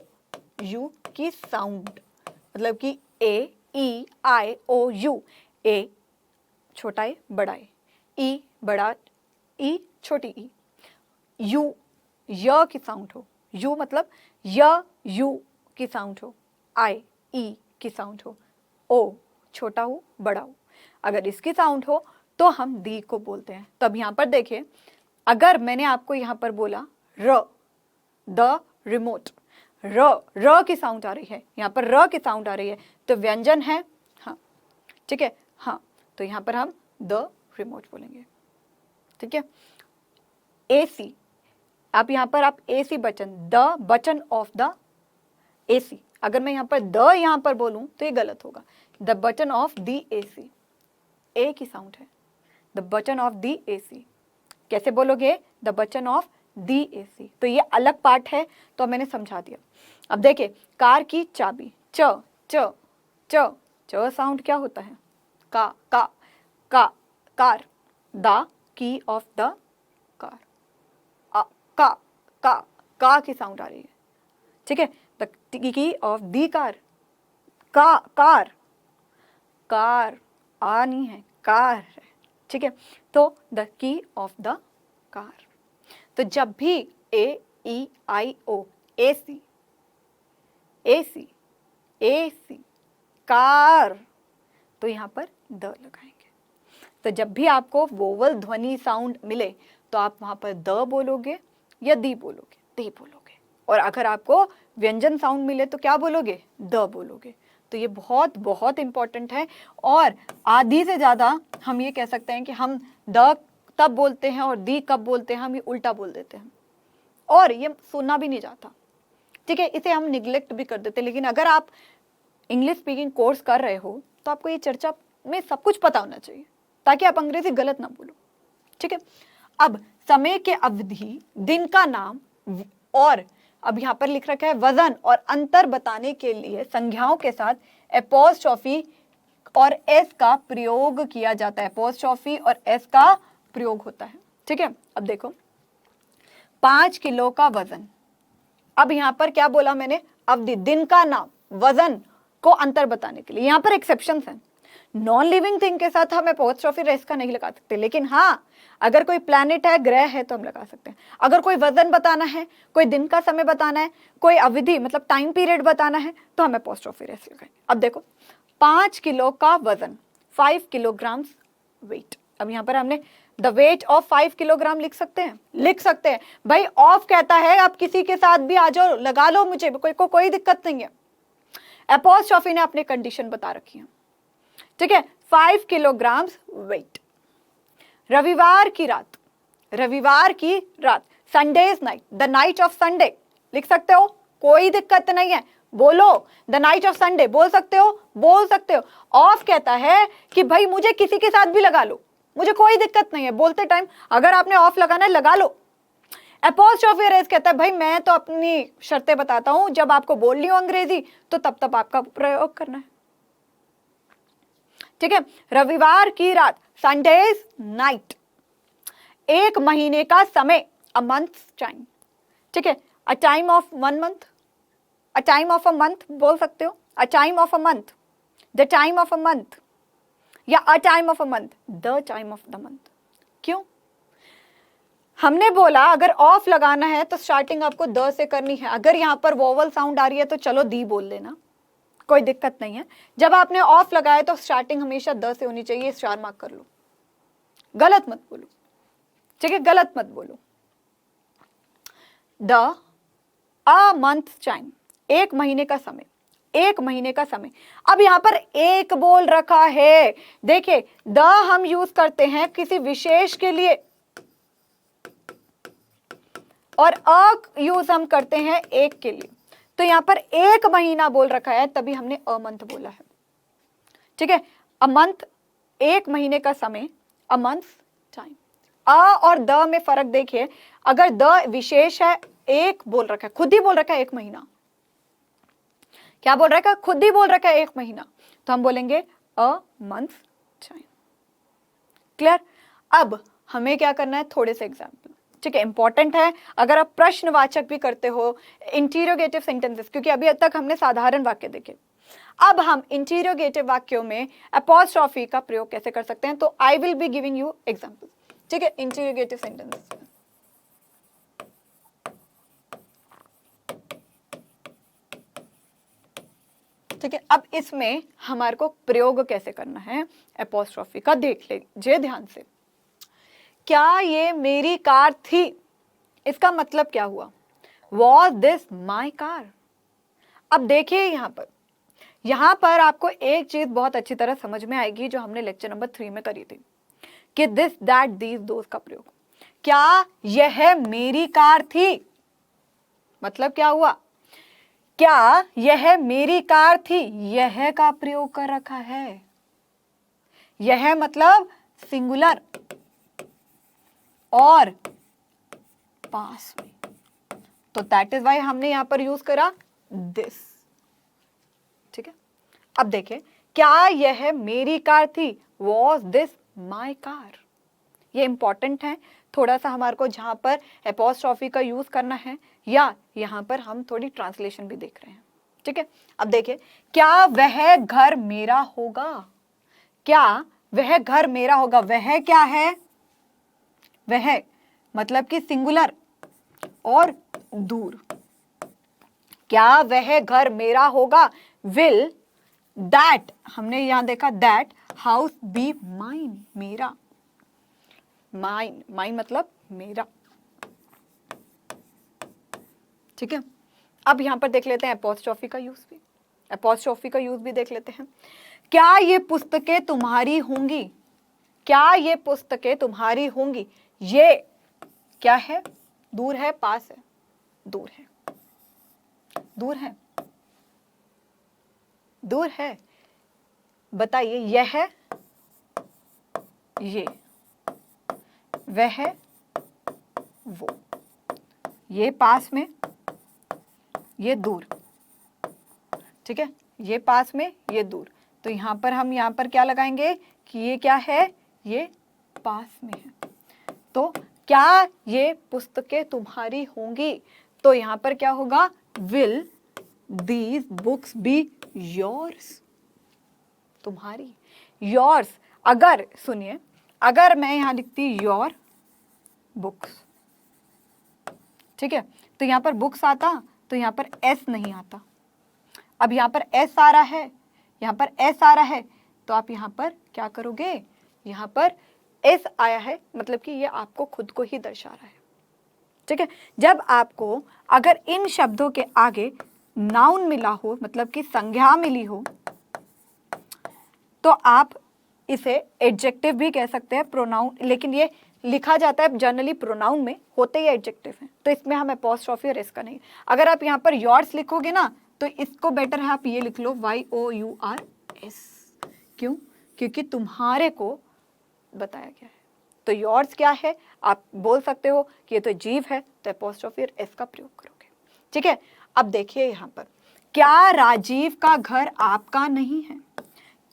यू की साउंड, मतलब कि ए, ई, आई, ओ, यू, ए छोटा ए बड़ा ई बड़ा ई छोटी ई, यू य की साउंड हो, यू मतलब यू की साउंड हो, आई ई की साउंड हो, ओ छोटा हो बड़ा हो, अगर इसकी साउंड हो तो हम दी को बोलते हैं। तब यहां पर देखिए, अगर मैंने आपको यहां पर बोला र, द रिमोट, र की साउंड आ रही है, यहां पर र की साउंड आ रही है, तो व्यंजन है, हाँ, ठीक है, हाँ, तो यहां पर हम द रिमोट बोलेंगे, ठीक है। एसी, आप यहां पर आप AC button, the button of the AC, अगर मैं यहां पर द यहां पर बोलूं तो ये गलत होगा। The button of the AC, a की साउंड है, the button of the AC, कैसे बोलोगे? The button of the AC. तो ये अलग पार्ट है, तो मैंने समझा दिया। अब देखिए, कार की चाबी, च च च च साउंड क्या होता है? का car, the key of the car, का की साउंड आ रही है, ठीक है। The key of the car, car आ नहीं है, कार है, ठीक है। तो the key of the car. तो जब भी ए, ई, आई, ओ, एसी, एसी, एसी, कार, तो यहां पर द लगाएंगे। तो जब भी आपको वोवल ध्वनि साउंड मिले तो आप वहां पर द बोलोगे या दी बोलोगे? दी बोलोगे। और अगर आपको व्यंजन साउंड मिले तो क्या बोलोगे? द बोलोगे। तो ये बहुत बहुत इंपॉर्टेंट है। और आधी से ज़्यादा हम ये कह सकते हैं कि हम द तब बोलते हैं और दी कब बोलते हैं, हम ये उल्टा बोल देते हैं और ये सुनना भी नहीं जाता। ठीक है, इसे हम निग्लेक्ट भी कर देते हैं। लेकिन अगर आप इंग्लिश स्पीकिंग कोर्स कर रहे हो तो आपको ये चर्चा में सब कुछ पता होना चाहिए ताकि आप अंग्रेजी गलत ना बोलो। ठीक है, अब समय के अवधि, दिन का नाम और अब यहाँ पर लिख रखा है वजन और अंतर बताने के लिए संज्ञाओं के साथ एपोस्ट्रोफी और एस का प्रयोग किया जाता है। एपोस्ट्रोफी और एस का प्रयोग होता है। ठीक है, अब देखो 5 किलो का वजन। अब यहाँ पर क्या बोला मैंने? अवधि, दिन का नाम, वजन को अंतर बताने के लिए। यहाँ पर एक्सेप्शंस हैं। नॉन लिविंग थिंग के साथ हम एपोस्ट्रोफी रेस का नहीं लगा सकते, लेकिन हाँ अगर कोई प्लैनेट है, ग्रह है तो हम लगा सकते हैं। अगर कोई वजन बताना है, कोई दिन का समय बताना है, कोई अवधि मतलब टाइम पीरियड बताना है तो हम एपोस्ट्रोफी रेस लगाएंगे। अब देखो 5 किलो का वजन, 5 किलोग्राम्स वेट। अब यहाँ पर हमने द वेट ऑफ 5 किलोग्राम लिख सकते हैं? लिख सकते हैं भाई। ऑफ कहता है आप किसी के साथ भी आ जाओ, लगा लो, मुझे कोई दिक्कत नहीं है। एपोस्ट्रोफी ने अपने कंडीशन बता रखी है। ठीक है, 5 किलोग्राम वेट। रविवार की रात, रविवार की रात, Sundays night, the night of Sunday लिख सकते हो, कोई दिक्कत नहीं है। बोलो द नाइट ऑफ संडे, बोल सकते हो, बोल सकते हो। ऑफ कहता है कि भाई मुझे किसी के साथ भी लगा लो, मुझे कोई दिक्कत नहीं है। बोलते टाइम अगर आपने ऑफ लगाना है लगा लो। एपोस्ट्रोफी रेस कहता है भाई मैं तो अपनी शर्तें बताता हूं, जब आपको बोलनी हो अंग्रेजी तो तब आपका प्रयोग करना है। ठीक है, रविवार की रात, संडेज नाइट। 1 महीने का समय, अ मंथ टाइम। ठीक है, a time of 1 month, a time of a month बोल सकते हो, a time of a month, the time of a month या a time of a month, the time of the month. क्यों? हमने बोला अगर ऑफ लगाना है तो स्टार्टिंग आपको द से करनी है। अगर यहां पर वोवल साउंड आ रही है तो चलो दी बोल लेना, कोई दिक्कत नहीं है। जब आपने ऑफ लगाया तो स्टार्टिंग हमेशा द से होनी चाहिए। स्टार मार्क कर लो, गलत मत बोलो। ठीक है, गलत मत बोलो। द अ मंथ टाइम, 1 महीने का समय, 1 महीने का समय। अब यहां पर एक बोल रखा है। देखिए द हम यूज करते हैं किसी विशेष के लिए और अ यूज हम करते हैं एक के लिए। तो यहां पर 1 महीना बोल रखा है तभी हमने अ मंथ बोला है। ठीक है, अ मंथ 1 महीने का समय, अ मंथ टाइम। अ और द में फर्क देखिए, अगर द विशेष है, एक बोल रखा है, खुद ही बोल रखा है 1 महीना। क्या बोल रखा है? खुद ही बोल रखा है 1 महीना, तो हम बोलेंगे अ मंथ टाइम। क्लियर? अब हमें क्या करना है, थोड़े से एग्जाम्पल। ठीक है, इंपॉर्टेंट है अगर आप प्रश्नवाचक भी करते हो, इंटीरोगेटिव सेंटेंसेस, क्योंकि अभी तक हमने साधारण वाक्य देखे। अब हम इंटीरोगेटिव वाक्यों में एपोस्ट्रोफी का प्रयोग कैसे कर सकते हैं, तो I will be giving you example. ठीक है, इंटीरोगेटिव सेंटेंसेस। ठीक है, अब इसमें हमारे को प्रयोग कैसे करना है एपोस्ट्रोफी का, देख लीजिए ध्यान से। क्या ये मेरी कार थी? इसका मतलब क्या हुआ? Was this my car? अब देखिए यहां पर आपको एक चीज बहुत अच्छी तरह समझ में आएगी जो हमने लेक्चर नंबर 3 में करी थी कि दिस, दैट, दीज, दोज का प्रयोग। क्या यह मेरी कार थी? मतलब क्या हुआ? क्या यह मेरी कार थी? यह का प्रयोग कर रखा है। यह मतलब सिंगुलर और पास में, तो दैट इज वाई हमने यहां पर यूज करा दिस। ठीक है, अब देखिए, क्या यह मेरी कार थी? Was this my car? ये इंपॉर्टेंट है थोड़ा सा हमारे को, जहां पर एपोस्ट्रोफी का यूज करना है या यहां पर हम थोड़ी ट्रांसलेशन भी देख रहे हैं। ठीक है, अब देखिए, क्या वह घर मेरा होगा? क्या वह घर मेरा होगा? वह क्या है? वह मतलब कि सिंगुलर और दूर। क्या वह घर मेरा होगा? विल दैट, हमने यहां देखा दैट हाउस बी माइन, मेरा, माइन, माइन मतलब मेरा, ठीक है। अब यहां पर देख लेते हैं एपोस्ट्रोफी का यूज भी, एपोस्ट्रोफी का यूज भी देख लेते हैं। क्या ये पुस्तकें तुम्हारी होंगी, क्या ये पुस्तकें तुम्हारी होंगी, ये क्या है, दूर है पास है, दूर है, दूर है, दूर है, बताइए, यह है, ये, वह है, वो, ये पास में, ये दूर, ठीक है, ये पास में, ये दूर। तो यहां पर हम यहां पर क्या लगाएंगे कि ये क्या है, ये पास में है। तो क्या ये पुस्तकें तुम्हारी होंगी, तो यहां पर क्या होगा, will these books be yours, तुम्हारी, योर्स। अगर सुनिए, अगर मैं यहां लिखती योर बुक्स, ठीक है, तो यहां पर बुक्स आता, तो यहां पर एस नहीं आता। अब यहां पर एस आ रहा है, यहां पर एस आ रहा है, तो आप यहां पर क्या करोगे, यहां पर एस आया है, मतलब कि ये आपको खुद को ही दर्शा रहा है, ठीक है। जब आपको अगर इन शब्दों के आगे नाउन मिला हो, मतलब कि संज्ञा मिली हो, तो आप इसे एडजेक्टिव भी कह सकते हैं, प्रोनाउन, लेकिन ये लिखा जाता है जनरली प्रोनाउन में, होते ही एडजेक्टिव हैं, तो इसमें हम एपोस्ट्रोफी और इसका नहीं। अगर आप यहाँ पर योर्स लिखोगे ना, तो इसको बेटर है आप ये लिख लो YOURS, क्यों, क्योंकि तुम्हारे को बताया गया है। तो योर्स क्या है, आप बोल सकते हो कि ये तो जीव है, तो एपोस्ट्रोफी और एस का प्रयोग करोगे, ठीक है। अब देखिए यहाँ पर, क्या राजीव का घर आपका नहीं है,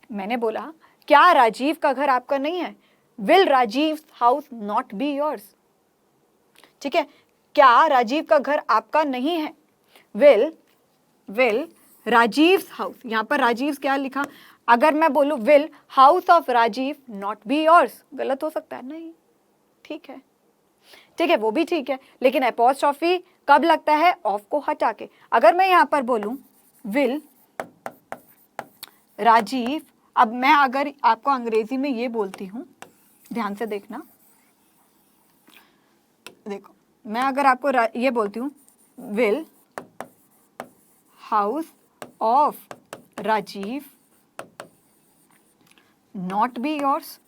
मैंने बोला क्या राजीव का घर आपका नहीं है, will Rajiv house not be yours, ठीक है। क्या राजीव का घर आपका नहीं है, विल राजीव हाउस, यहां पर राजीव क्या लिखा, अगर मैं बोलूं will house of Rajiv not be yours, गलत हो सकता है, नहीं, ठीक है, ठीक है, वो भी ठीक है, लेकिन एपोस्ट्रोफी कब लगता है, ऑफ को हटा के। अगर मैं यहां पर बोलूं विल राजीव, अब मैं अगर आपको अंग्रेजी में ये बोलती हूं, ध्यान से देखना, देखो मैं अगर आपको ये बोलती हूं will house of Rajiv not be yours,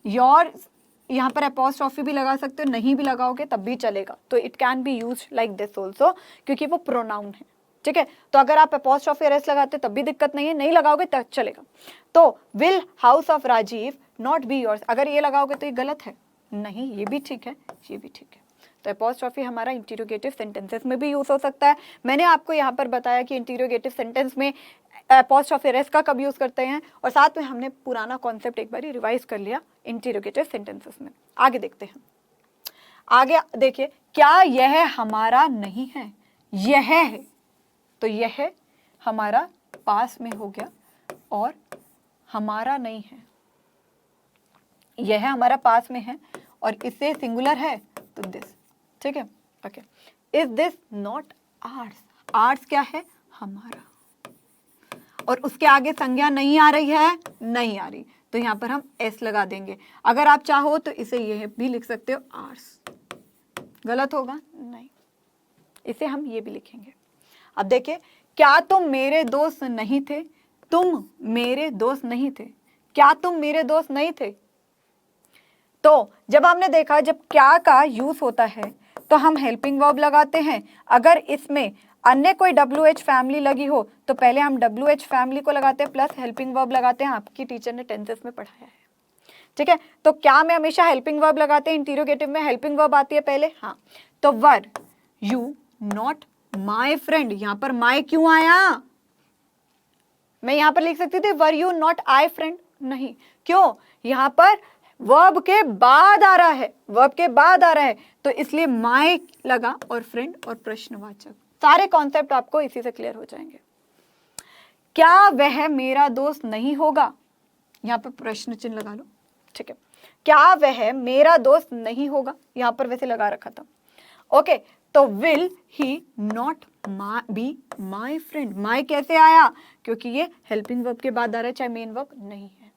yours यहां पर एपोस्ट्रोफी भी लगा सकते हो, नहीं भी लगाओगे तब भी चलेगा, तो it can be used like this also, क्योंकि वो प्रोनाउन है, ठीक है। तो अगर आप एपोस्ट्रोफी और एस लगाते तब भी दिक्कत नहीं है, नहीं लगाओगे तब चलेगा। तो will house of Rajiv not be yours, अगर ये लगाओगे तो ये गलत है, नहीं, ये भी ठीक है, ये भी ठीक है। तो एपोस्ट्रोफी हमारा इंटरोगेटिव सेंटेंसेस में भी यूज हो सकता है। मैंने आपको यहाँ पर बताया कि इंटरोगेटिव सेंटेंस में एपोस्ट्रोफी एस का कब यूज करते हैं, और साथ में हमने पुराना कॉन्सेप्ट एक बार रिवाइज कर लिया इंटरोगेटिव सेंटेंसेस में। आगे देखते हैं, आगे देखिए, क्या यह हमारा नहीं है, यह है, तो यह हमारा पास में हो गया, और हमारा नहीं है, यह हमारा पास में है, और इससे सिंगुलर है तो दिस, ठीक है, okay. Is this not ours, ours क्या है, हमारा, और उसके आगे संज्ञा नहीं आ रही है, नहीं आ रही, तो यहां पर हम एस लगा देंगे। अगर आप चाहो तो इसे यह भी लिख सकते हो आर्स, गलत होगा, नहीं, इसे हम ये भी लिखेंगे। अब देखिए, क्या तुम मेरे दोस्त नहीं थे, तुम मेरे दोस्त नहीं थे, क्या तुम मेरे दोस्त नहीं थे। तो जब हमने देखा जब क्या का यूज होता है तो हम हेल्पिंग वर्ब लगाते हैं। अगर इसमें अन्य कोई WH फैमिली लगी हो तो पहले हम WH फैमिली को लगाते हैं प्लस हेल्पिंग वर्ब लगाते हैं, आपकी टीचर ने टेंसेस में पढ़ाया है, ठीक है। तो क्या में हमेशा हेल्पिंग वर्ब लगाते हैं, इंटीरोगेटिव में हेल्पिंग वर्ब आती है पहले, हाँ। तो were you not my friend, यहां पर माई क्यों आया, मैं यहां पर लिख सकती थी were you not I friend, नहीं, क्यों, यहां पर वर्ब के बाद आ रहा है, वर्ब के बाद आ रहा है, तो इसलिए माई लगा और फ्रेंड और प्रश्नवाचक, सारे कॉन्सेप्ट आपको इसी से क्लियर हो जाएंगे। क्या वह मेरा दोस्त नहीं होगा, यहां पर प्रश्न चिन्ह लगा लो, ठीक है। क्या वह मेरा दोस्त नहीं होगा, यहां पर वैसे लगा रखा था, ओके, तो will he not be my friend. My कैसे आया? क्योंकि ये हेल्पिंग वर्ब के बाद आ रहा है, चाहे मेन वर्ब नहीं है।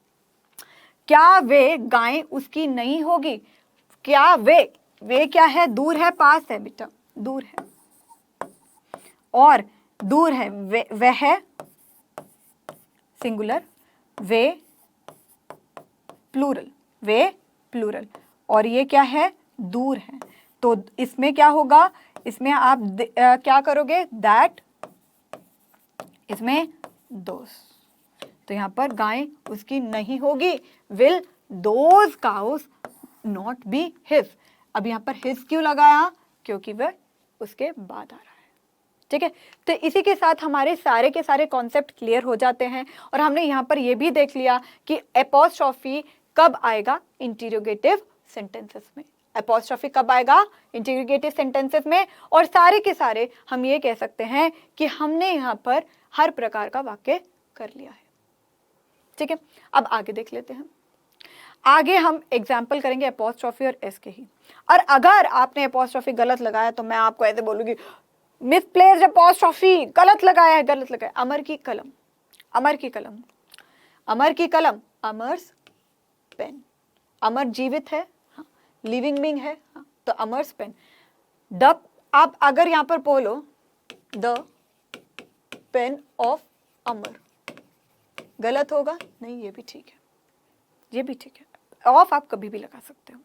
क्या वे गाय उसकी नहीं होगी? क्या वे क्या है? दूर है, पास है बेटा, दूर है, और दूर है, वह सिंगुलर, वे प्लूरल, वे प्लूरल, और ये क्या है? दूर है। तो इसमें क्या होगा? इसमें आप क्या करोगे? दैट, इसमें दोस। तो यहां पर गाय उसकी नहीं होगी। Will those cows not be his. अब यहां पर हिज क्यों लगाया? क्योंकि वह उसके बाद आ रहा है। ठीक है, तो इसी के साथ हमारे सारे के सारे कॉन्सेप्ट क्लियर हो जाते हैं। और हमने यहाँ पर ये भी देख लिया कि एपोस्ट्रॉफी कब आएगा? इंटरोगेटिव सेंटेंसेस में। एपोस्ट्रॉफी कब आएगा? इंटरोगेटिव सेंटेंसेस में। और सारे के सारे हम ये कह सकते हैं कि हमने यहाँ पर हर प्रकार का वाक्य कर लिया है। ठीक है, अब आगे देख लेते हैं। आगे हम एग्जाम्पल करेंगे एपोस्ट्रॉफी और एस के ही। और अगर आपने एपोस्ट्रॉफी गलत लगाया तो मैं आपको ऐसे बोलूंगी, मिसप्लेस्ड एपोस्ट्रॉफी, गलत लगाया है, गलत लगाया। अमर की कलम, अमर की कलम, अमर की कलम, अमर्स पेन। अमर जीवित है, हाँ, लिविंग बीइंग है, हाँ, तो अमर्स पेन। द, आप अगर यहां पर बोलो द पेन ऑफ अमर, गलत होगा? नहीं, ये भी ठीक है, ये भी ठीक है। ऑफ आप कभी भी लगा सकते हो।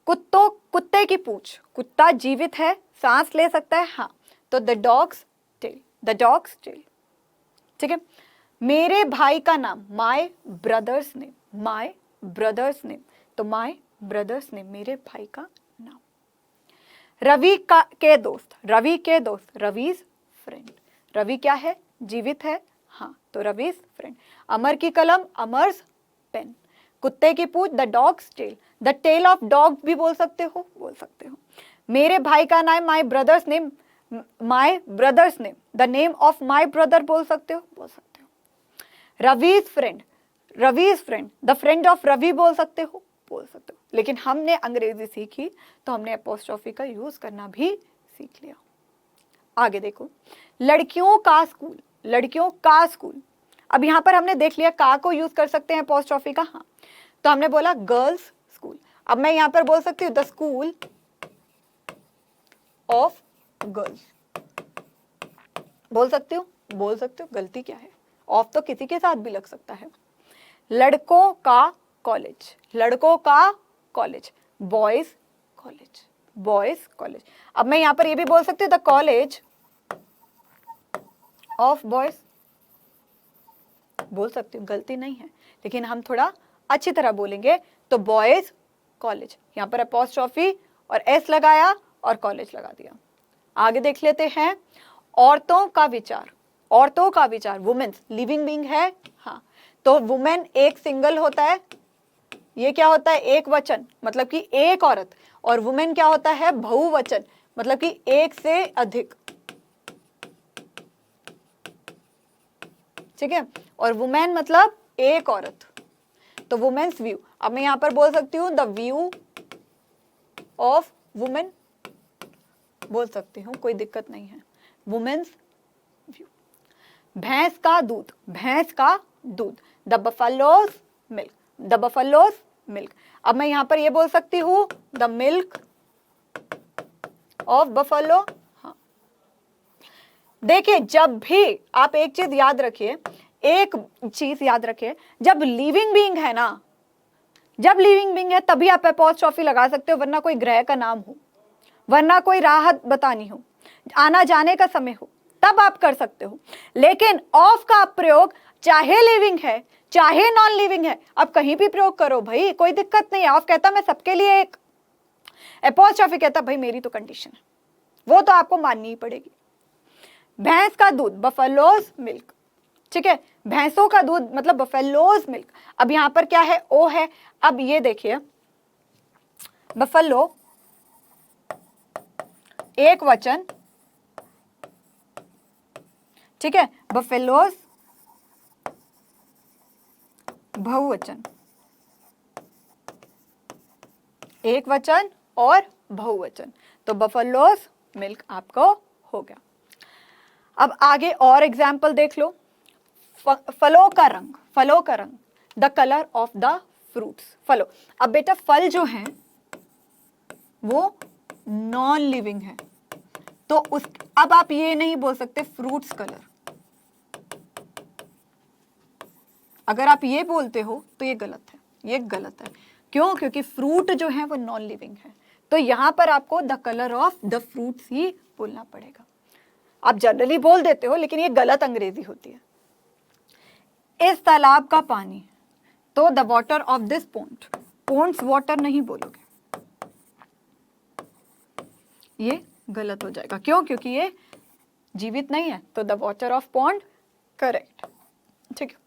कुत्ते की पूंछ, कुत्ता जीवित है, सांस ले सकता है, हाँ, तो the dog's tail, the dog's tail. ठीक है, मेरे भाई का नाम, my brother's name, my brother's name, तो माय ब्रदर्स नेम, मेरे भाई का नाम। रवि के दोस्त, रवि के दोस्त, रवीज फ्रेंड। रवि क्या है? जीवित है, हाँ, तो रवीज फ्रेंड। अमर की कलम, अमर्स पेन। कुत्ते की पूंछ, the dog's tail, the tail of dog भी बोल सकते हो, बोल सकते हो। मेरे भाई का नाम, my brother's name, my brother's name, the name of my brother बोल सकते हो, बोल सकते हो। Ravi's friend, Ravi's friend, the friend of Ravi बोल सकते हो, बोल सकते हो। लेकिन हमने अंग्रेजी सीखी तो हमने एपोस्ट्रोफी का यूज करना भी सीख लिया। आगे देखो, लड़कियों का स्कूल, लड़कियों का स्कूल। अब यहां पर हमने देख लिया का को यूज कर सकते हैं एपोस्ट्रोफी का, हाँ, तो हमने बोला गर्ल्स स्कूल। अब मैं यहां पर बोल सकती हूँ द स्कूल ऑफ गर्ल्स, बोल सकती हूँ, बोल सकते हो, गलती क्या है? ऑफ तो किसी के साथ भी लग सकता है। लड़कों का कॉलेज, लड़कों का college, boys college, boys college. अब मैं यहां पर ये भी बोल सकती हूँ द कॉलेज ऑफ बॉयज, बोल सकती हूँ, गलती नहीं है, लेकिन हम थोड़ा अच्छी तरह बोलेंगे तो बॉयज कॉलेज। यहां पर एपोस्ट्रोफी और एस लगाया और कॉलेज लगा दिया। आगे देख लेते हैं, औरतों का विचार, औरतों का विचार, वुमेन्स, लिविंग बीइंग है, हाँ, तो वुमेन एक सिंगल होता है, ये क्या होता है? एक वचन, मतलब कि एक औरत। और वुमेन क्या होता है? बहुवचन, मतलब कि एक से अधिक। ठीक है, और वुमेन मतलब एक औरत, तो वुमेन्स व्यू। अब मैं यहां पर बोल सकती हूँ द व्यू ऑफ वुमेन, बोल सकती हूँ, कोई दिक्कत नहीं है, वुमेन्स व्यू। भैंस का दूध, भैंस का दूध, the buffaloes milk, the buffaloes milk. अब मैं यहां पर ये बोल सकती हूँ द मिल्क ऑफ बफलो। हाँ, देखिए, जब भी आप एक चीज याद रखिए, एक चीज याद रखिए, जब लिविंग बीइंग है ना, जब लिविंग बीइंग है तभी आप एपोस्ट्रोफी लगा सकते हो, वरना कोई ग्रह का नाम हो, वरना कोई राहत बतानी हो, आना जाने का समय हो, तब आप कर सकते हो। लेकिन ऑफ का प्रयोग चाहे लिविंग है चाहे नॉन लिविंग है, आप कहीं भी प्रयोग करो भाई, कोई दिक्कत नहीं है। ऑफ कहता मैं सबके लिए एक, एपोस्ट्रोफी कहता भाई मेरी तो कंडीशन है, वो तो आपको माननी ही पड़ेगी। भैंस का दूध, बफलोज मिल्क। ठीक है, भैंसों का दूध मतलब बफेलोज मिल्क। अब यहां पर क्या है? ओ है। अब ये देखिए, बफेलो एक वचन, ठीक है, बफेलोज बहुवचन, एक वचन और बहुवचन, तो बफलोज मिल्क आपको हो गया। अब आगे और एग्जाम्पल देख लो। फलों का रंग, फलों का रंग, the colour of the fruits, फलों। अब बेटा फल जो है वो नॉन लिविंग है, तो उस अब आप ये नहीं बोल सकते फ्रूट्स कलर। अगर आप ये बोलते हो तो ये गलत है, ये गलत है। क्यों? क्योंकि फ्रूट जो है वो नॉन लिविंग है, तो यहां पर आपको the colour of the fruits ही बोलना पड़ेगा। आप जनरली बोल देते हो, लेकिन ये गलत अंग्रेजी होती है। इस तालाब का पानी, तो the water of this pond, pond's water नहीं बोलोगे, ये गलत हो जाएगा। क्यों? क्योंकि ये जीवित नहीं है, तो the water of pond correct. ठीक है।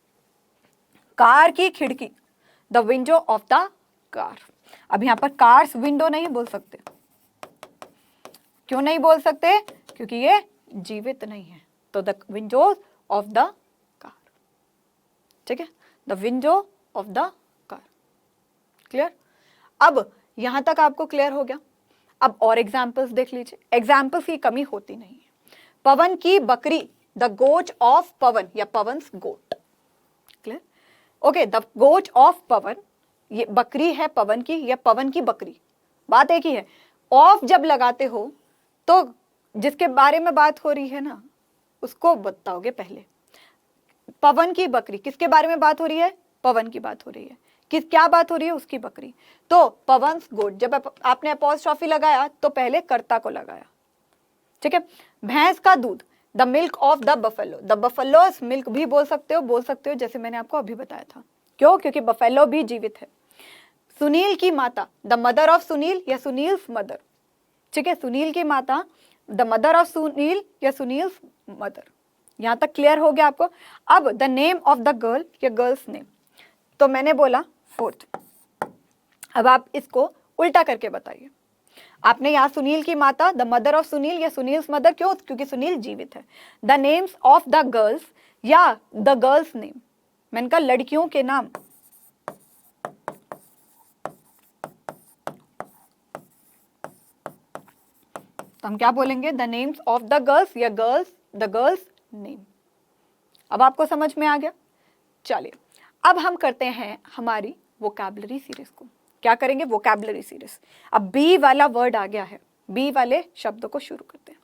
कार की खिड़की, the window of the car. अब यहां पर कार्स विंडो नहीं बोल सकते। क्यों नहीं बोल सकते? क्योंकि ये जीवित नहीं है, तो the Windows of the car. ठीक है, the window of the car. Clear? अब यहां तक आपको क्लियर हो गया। अब और एग्जाम्पल्स देख लीजिए, एग्जाम्पल्स की कमी होती नहीं है। पवन की बकरी, द गोट ऑफ पवन या Pawan's goat. Clear? Okay, the goat of Pawan, ये बकरी है पवन की या पवन की बकरी, बात एक ही है। ऑफ जब लगाते हो तो जिसके बारे में बात हो रही है ना उसको बताओगे पहले। पवन की बकरी, किसके बारे में बात हो रही है? पवन की बात हो रही है। क्या बात हो रही है? उसकी बकरी। तो पवन्स गोट, जब आपने अपॉस्ट्रोफी लगाया तो पहले कर्ता को लगाया। ठीक है। भैंस का दूध, the milk of the buffalo, the buffaloes milk भी बोल सकते हो जैसे मैंने आपको अभी बताया था। क्यों? क्योंकि बफेलो भी जीवित है। सुनील की माता, द मदर ऑफ सुनील या सुनील्स मदर। ठीक है, सुनील की माता, द मदर ऑफ सुनील या सुनील्स मदर। यहां तक क्लियर हो गया आपको। अब the name of the girl या गर्ल्स नेम, तो मैंने बोला फोर्थ। अब आप इसको उल्टा करके बताइए। आपने यहां सुनील की माता, द मदर ऑफ सुनील या सुनील्स मदर। क्यों? क्योंकि सुनील जीवित है। The names of the girls या द गर्ल्स नेम, मैंने कहा लड़कियों के नाम। तो हम क्या बोलेंगे? The names of the girls या गर्ल्स, द गर्ल्स नेम। अब आपको समझ में आ गया? चलिए अब हम करते हैं हमारी वोकैबुलरी सीरीज को। क्या करेंगे? Vocabulary series. अब बी वाला वर्ड आ गया है, बी वाले शब्दों को शुरू करते हैं।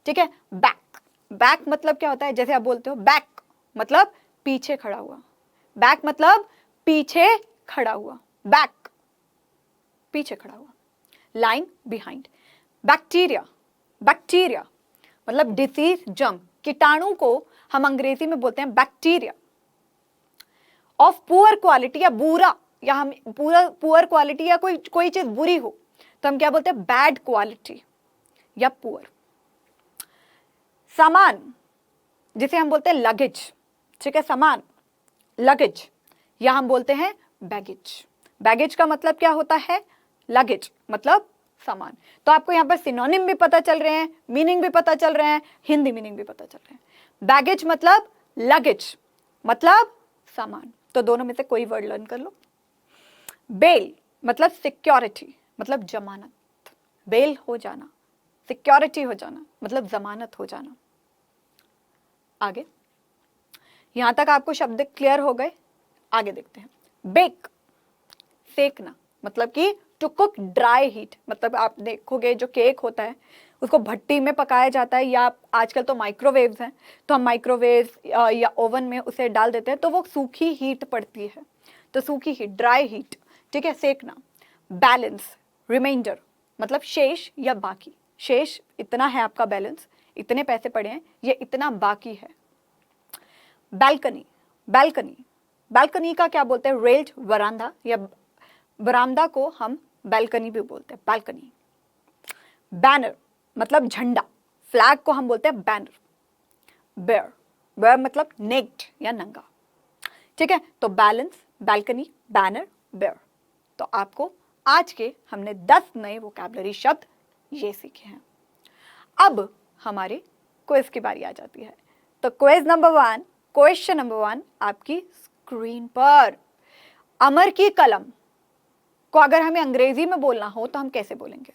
ठीक है। बैक, बैक मतलब क्या होता है? जैसे आप बोलते हो बैक मतलब पीछे खड़ा हुआ, बैक मतलब पीछे खड़ा हुआ, बैक पीछे खड़ा हुआ। लाइन बिहाइंड, बैक्टीरिया, बैक्टीरिया मतलब डिसीज जर्म, कीटाणु को हम अंग्रेजी में बोलते हैं बैक्टीरिया। ऑफ पुअर क्वालिटी या बुरा, या हम पुअर क्वालिटी या कोई चीज बुरी हो तो हम क्या बोलते हैं? बैड क्वालिटी या पुअर। सामान, जिसे हम बोलते हैं लगेज। ठीक है, सामान लगेज, या हम बोलते हैं बैगेज। बैगेज का मतलब क्या होता है? लगेज मतलब सामान। तो आपको यहाँ पर सिनोनिम भी पता चल रहे हैं, मीनिंग भी पता चल रहे हैं, हिंदी मीनिंग भी पता चल रहे हैं। बैगेज मतलब लगेज मतलब सामान, तो दोनों में से कोई वर्ड लर्न कर लो। बेल मतलब सिक्योरिटी मतलब जमानत, बेल हो जाना, सिक्योरिटी हो जाना मतलब जमानत हो जाना। आगे यहां तक आपको शब्द क्लियर हो गए? आगे देखते हैं। बेक, सेकना मतलब कि टू कुक ड्राई हीट, मतलब आप देखोगे जो केक होता है उसको भट्टी में पकाया जाता है, या आजकल तो माइक्रोवेव्स हैं तो हम माइक्रोवेव या ओवन में उसे डाल देते हैं तो वो सूखी हीट पड़ती है, तो सूखी हीट, ड्राई हीट। ठीक है, सेकना। बैलेंस, रिमाइंडर मतलब शेष या बाकी, शेष इतना है आपका बैलेंस, इतने पैसे पड़े हैं, ये इतना बाकी है। बैल्कनी, बैल्कनी, बैल्कनी का क्या बोलते हैं? रेल्ड वरांदा, या बरामदा को हम बैल्कनी भी बोलते हैं, बैल्कनी। बैनर मतलब झंडा, फ्लैग को हम बोलते हैं बैनर। बेयर, बेयर मतलब नेक्ड या नंगा। ठीक है, तो बैलेंस, बैल्कनी, बैनर, बेयर। तो आपको आज के हमने 10 नए वोकैबुलरी शब्द ये सीखे हैं। अब हमारे क्विज की बारी आ जाती है। तो क्विज नंबर 1, क्वेश्चन नंबर 1 आपकी स्क्रीन पर। अमर की कलम, को अगर हमें अंग्रेजी में बोलना हो तो हम कैसे बोलेंगे?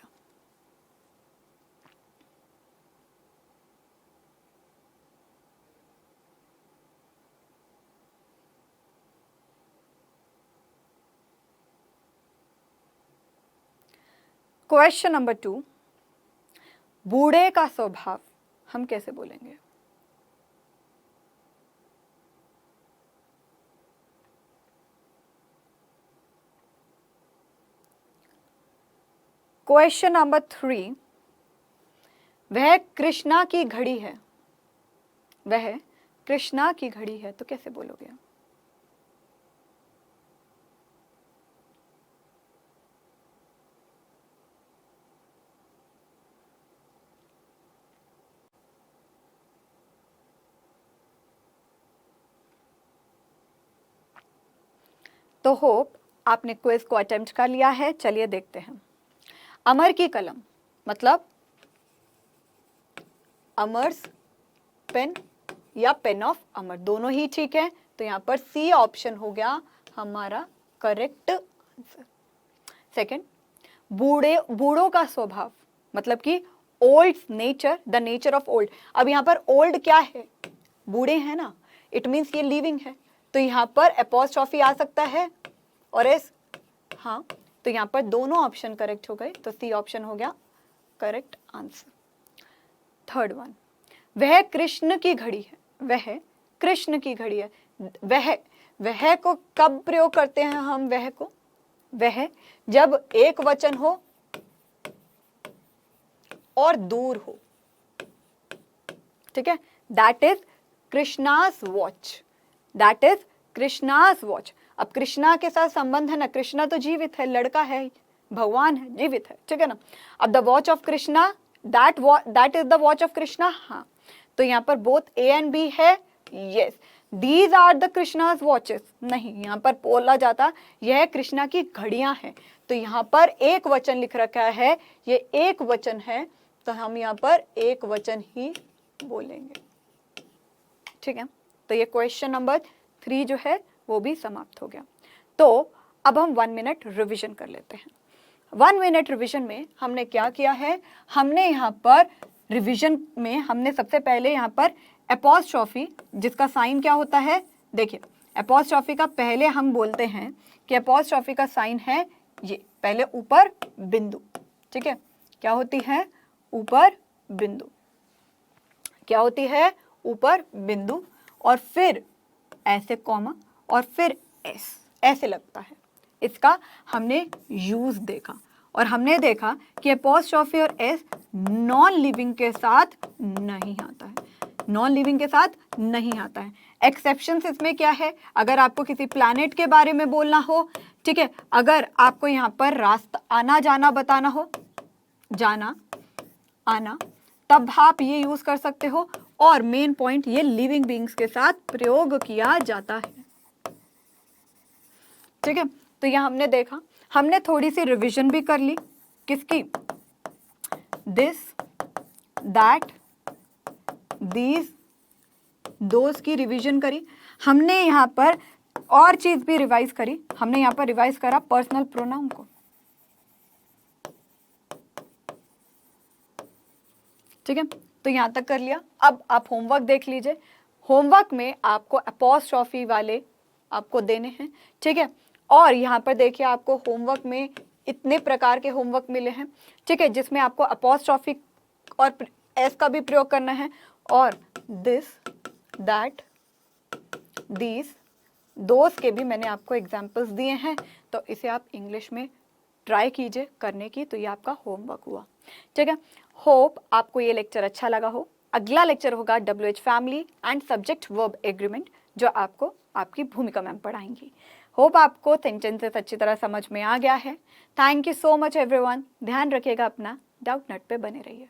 क्वेश्चन नंबर 2, बूढ़े का स्वभाव हम कैसे बोलेंगे? क्वेश्चन नंबर 3, वह कृष्णा की घड़ी है, वह कृष्णा की घड़ी है, तो कैसे बोलोगे? तो होप आपने क्विज को अटेम्प्ट कर लिया है। चलिए देखते हैं। अमर की कलम मतलब अमर्स पेन या पेन ऑफ अमर, दोनों ही ठीक है। तो यहाँ पर सी ऑप्शन हो गया हमारा करेक्ट आंसर। सेकंड, बूढ़ों का स्वभाव मतलब कि old nature, the nature of old. अब यहाँ पर ओल्ड क्या है? बूढ़े हैं ना, इट मीन्स ये लिविंग है, तो यहाँ पर एपोस्ट्रॉफी आ सकता है और एस, हाँ, तो यहाँ पर दोनों ऑप्शन करेक्ट हो गए, तो सी ऑप्शन हो गया करेक्ट आंसर। थर्ड वन, वह कृष्ण की घड़ी है, वह कृष्ण की घड़ी है। वह को कब प्रयोग करते हैं हम? वह को, वह जब एक वचन हो और दूर हो, ठीक है, that is Krishna's watch, that is Krishna's watch. अब कृष्णा के साथ संबंध है ना, कृष्णा तो जीवित है, लड़का है, भगवान है, जीवित है, ठीक है ना। अब the watch of Krishna, that is the watch of Krishna, हाँ, तो यहाँ पर बोथ ए एंड बी है, yes. These are the Krishna's watches, नहीं, यहाँ पर बोला जाता यह कृष्णा की घड़ियां हैं, तो यहाँ पर एक वचन लिख रखा है, ये एक वचन है, तो हम यहाँ पर एक वचन ही बोलेंगे, ठीक है। तो ये क्वेश्चन नंबर 3 जो है वो भी समाप्त हो गया। तो अब हम 1 मिनट रिवीजन कर लेते हैं। 1 मिनट रिवीजन में हमने क्या किया है? हमने यहाँ पर रिवीजन में हमने सबसे पहले यहाँ पर एपोस्ट्रॉफी, जिसका साइन क्या होता है, देखिए एपोस्ट्रॉफी का पहले हम बोलते हैं कि एपोस्ट्रॉफी का साइन है ये, पहले ऊपर बिंदु, ठीक है, क्या होती है? ऊपर बिंदु, क्या होती है? ऊपर बिंदु, और फिर ऐसे कॉमा और फिर एस, ऐसे लगता है। इसका हमने यूज देखा और हमने देखा कि एपोस्ट्रॉफी और एस नॉन लिविंग के साथ नहीं आता है, नॉन लिविंग के साथ नहीं आता है। एक्सेप्शंस इसमें क्या है? अगर आपको किसी प्लैनेट के बारे में बोलना हो, ठीक है, अगर आपको यहाँ पर रास्ता आना जाना बताना हो, जाना आना, तब आप ये यूज कर सकते हो। और मेन पॉइंट, ये लिविंग बीइंग्स के साथ प्रयोग किया जाता है, ठीक है। तो यह हमने देखा, हमने थोड़ी सी रिवीजन भी कर ली, किसकी? दिस, दैट, दीज, दोज की रिवीजन करी। हमने यहाँ पर और चीज भी रिवाइज करी, हमने यहाँ पर रिवाइज करा पर्सनल प्रोनाउन को, ठीक है। तो यहां तक कर लिया। अब आप होमवर्क देख लीजिए। होमवर्क में आपको एपोस्ट्रॉफी वाले आपको देने हैं, ठीक है। और यहाँ पर देखिए आपको होमवर्क में इतने प्रकार के होमवर्क मिले हैं, ठीक है, जिसमें आपको एपोस्ट्रॉफी और एस का भी प्रयोग करना है, और दिस, दैट, दीज, दोस्त के भी मैंने आपको एग्जाम्पल्स दिए हैं, तो इसे आप इंग्लिश में ट्राई कीजिए करने की। तो ये आपका होमवर्क हुआ, ठीक है। होप आपको ये लेक्चर अच्छा लगा हो। अगला लेक्चर होगा WH family and subject verb agreement, जो आपको आपकी भूमिका मैम पढ़ाएंगी। होप आपको सेंटेंसेस अच्छी तरह समझ में आ गया है। Thank you so much everyone. ध्यान रखिएगा अपना, डाउट नट पे बने रहिए।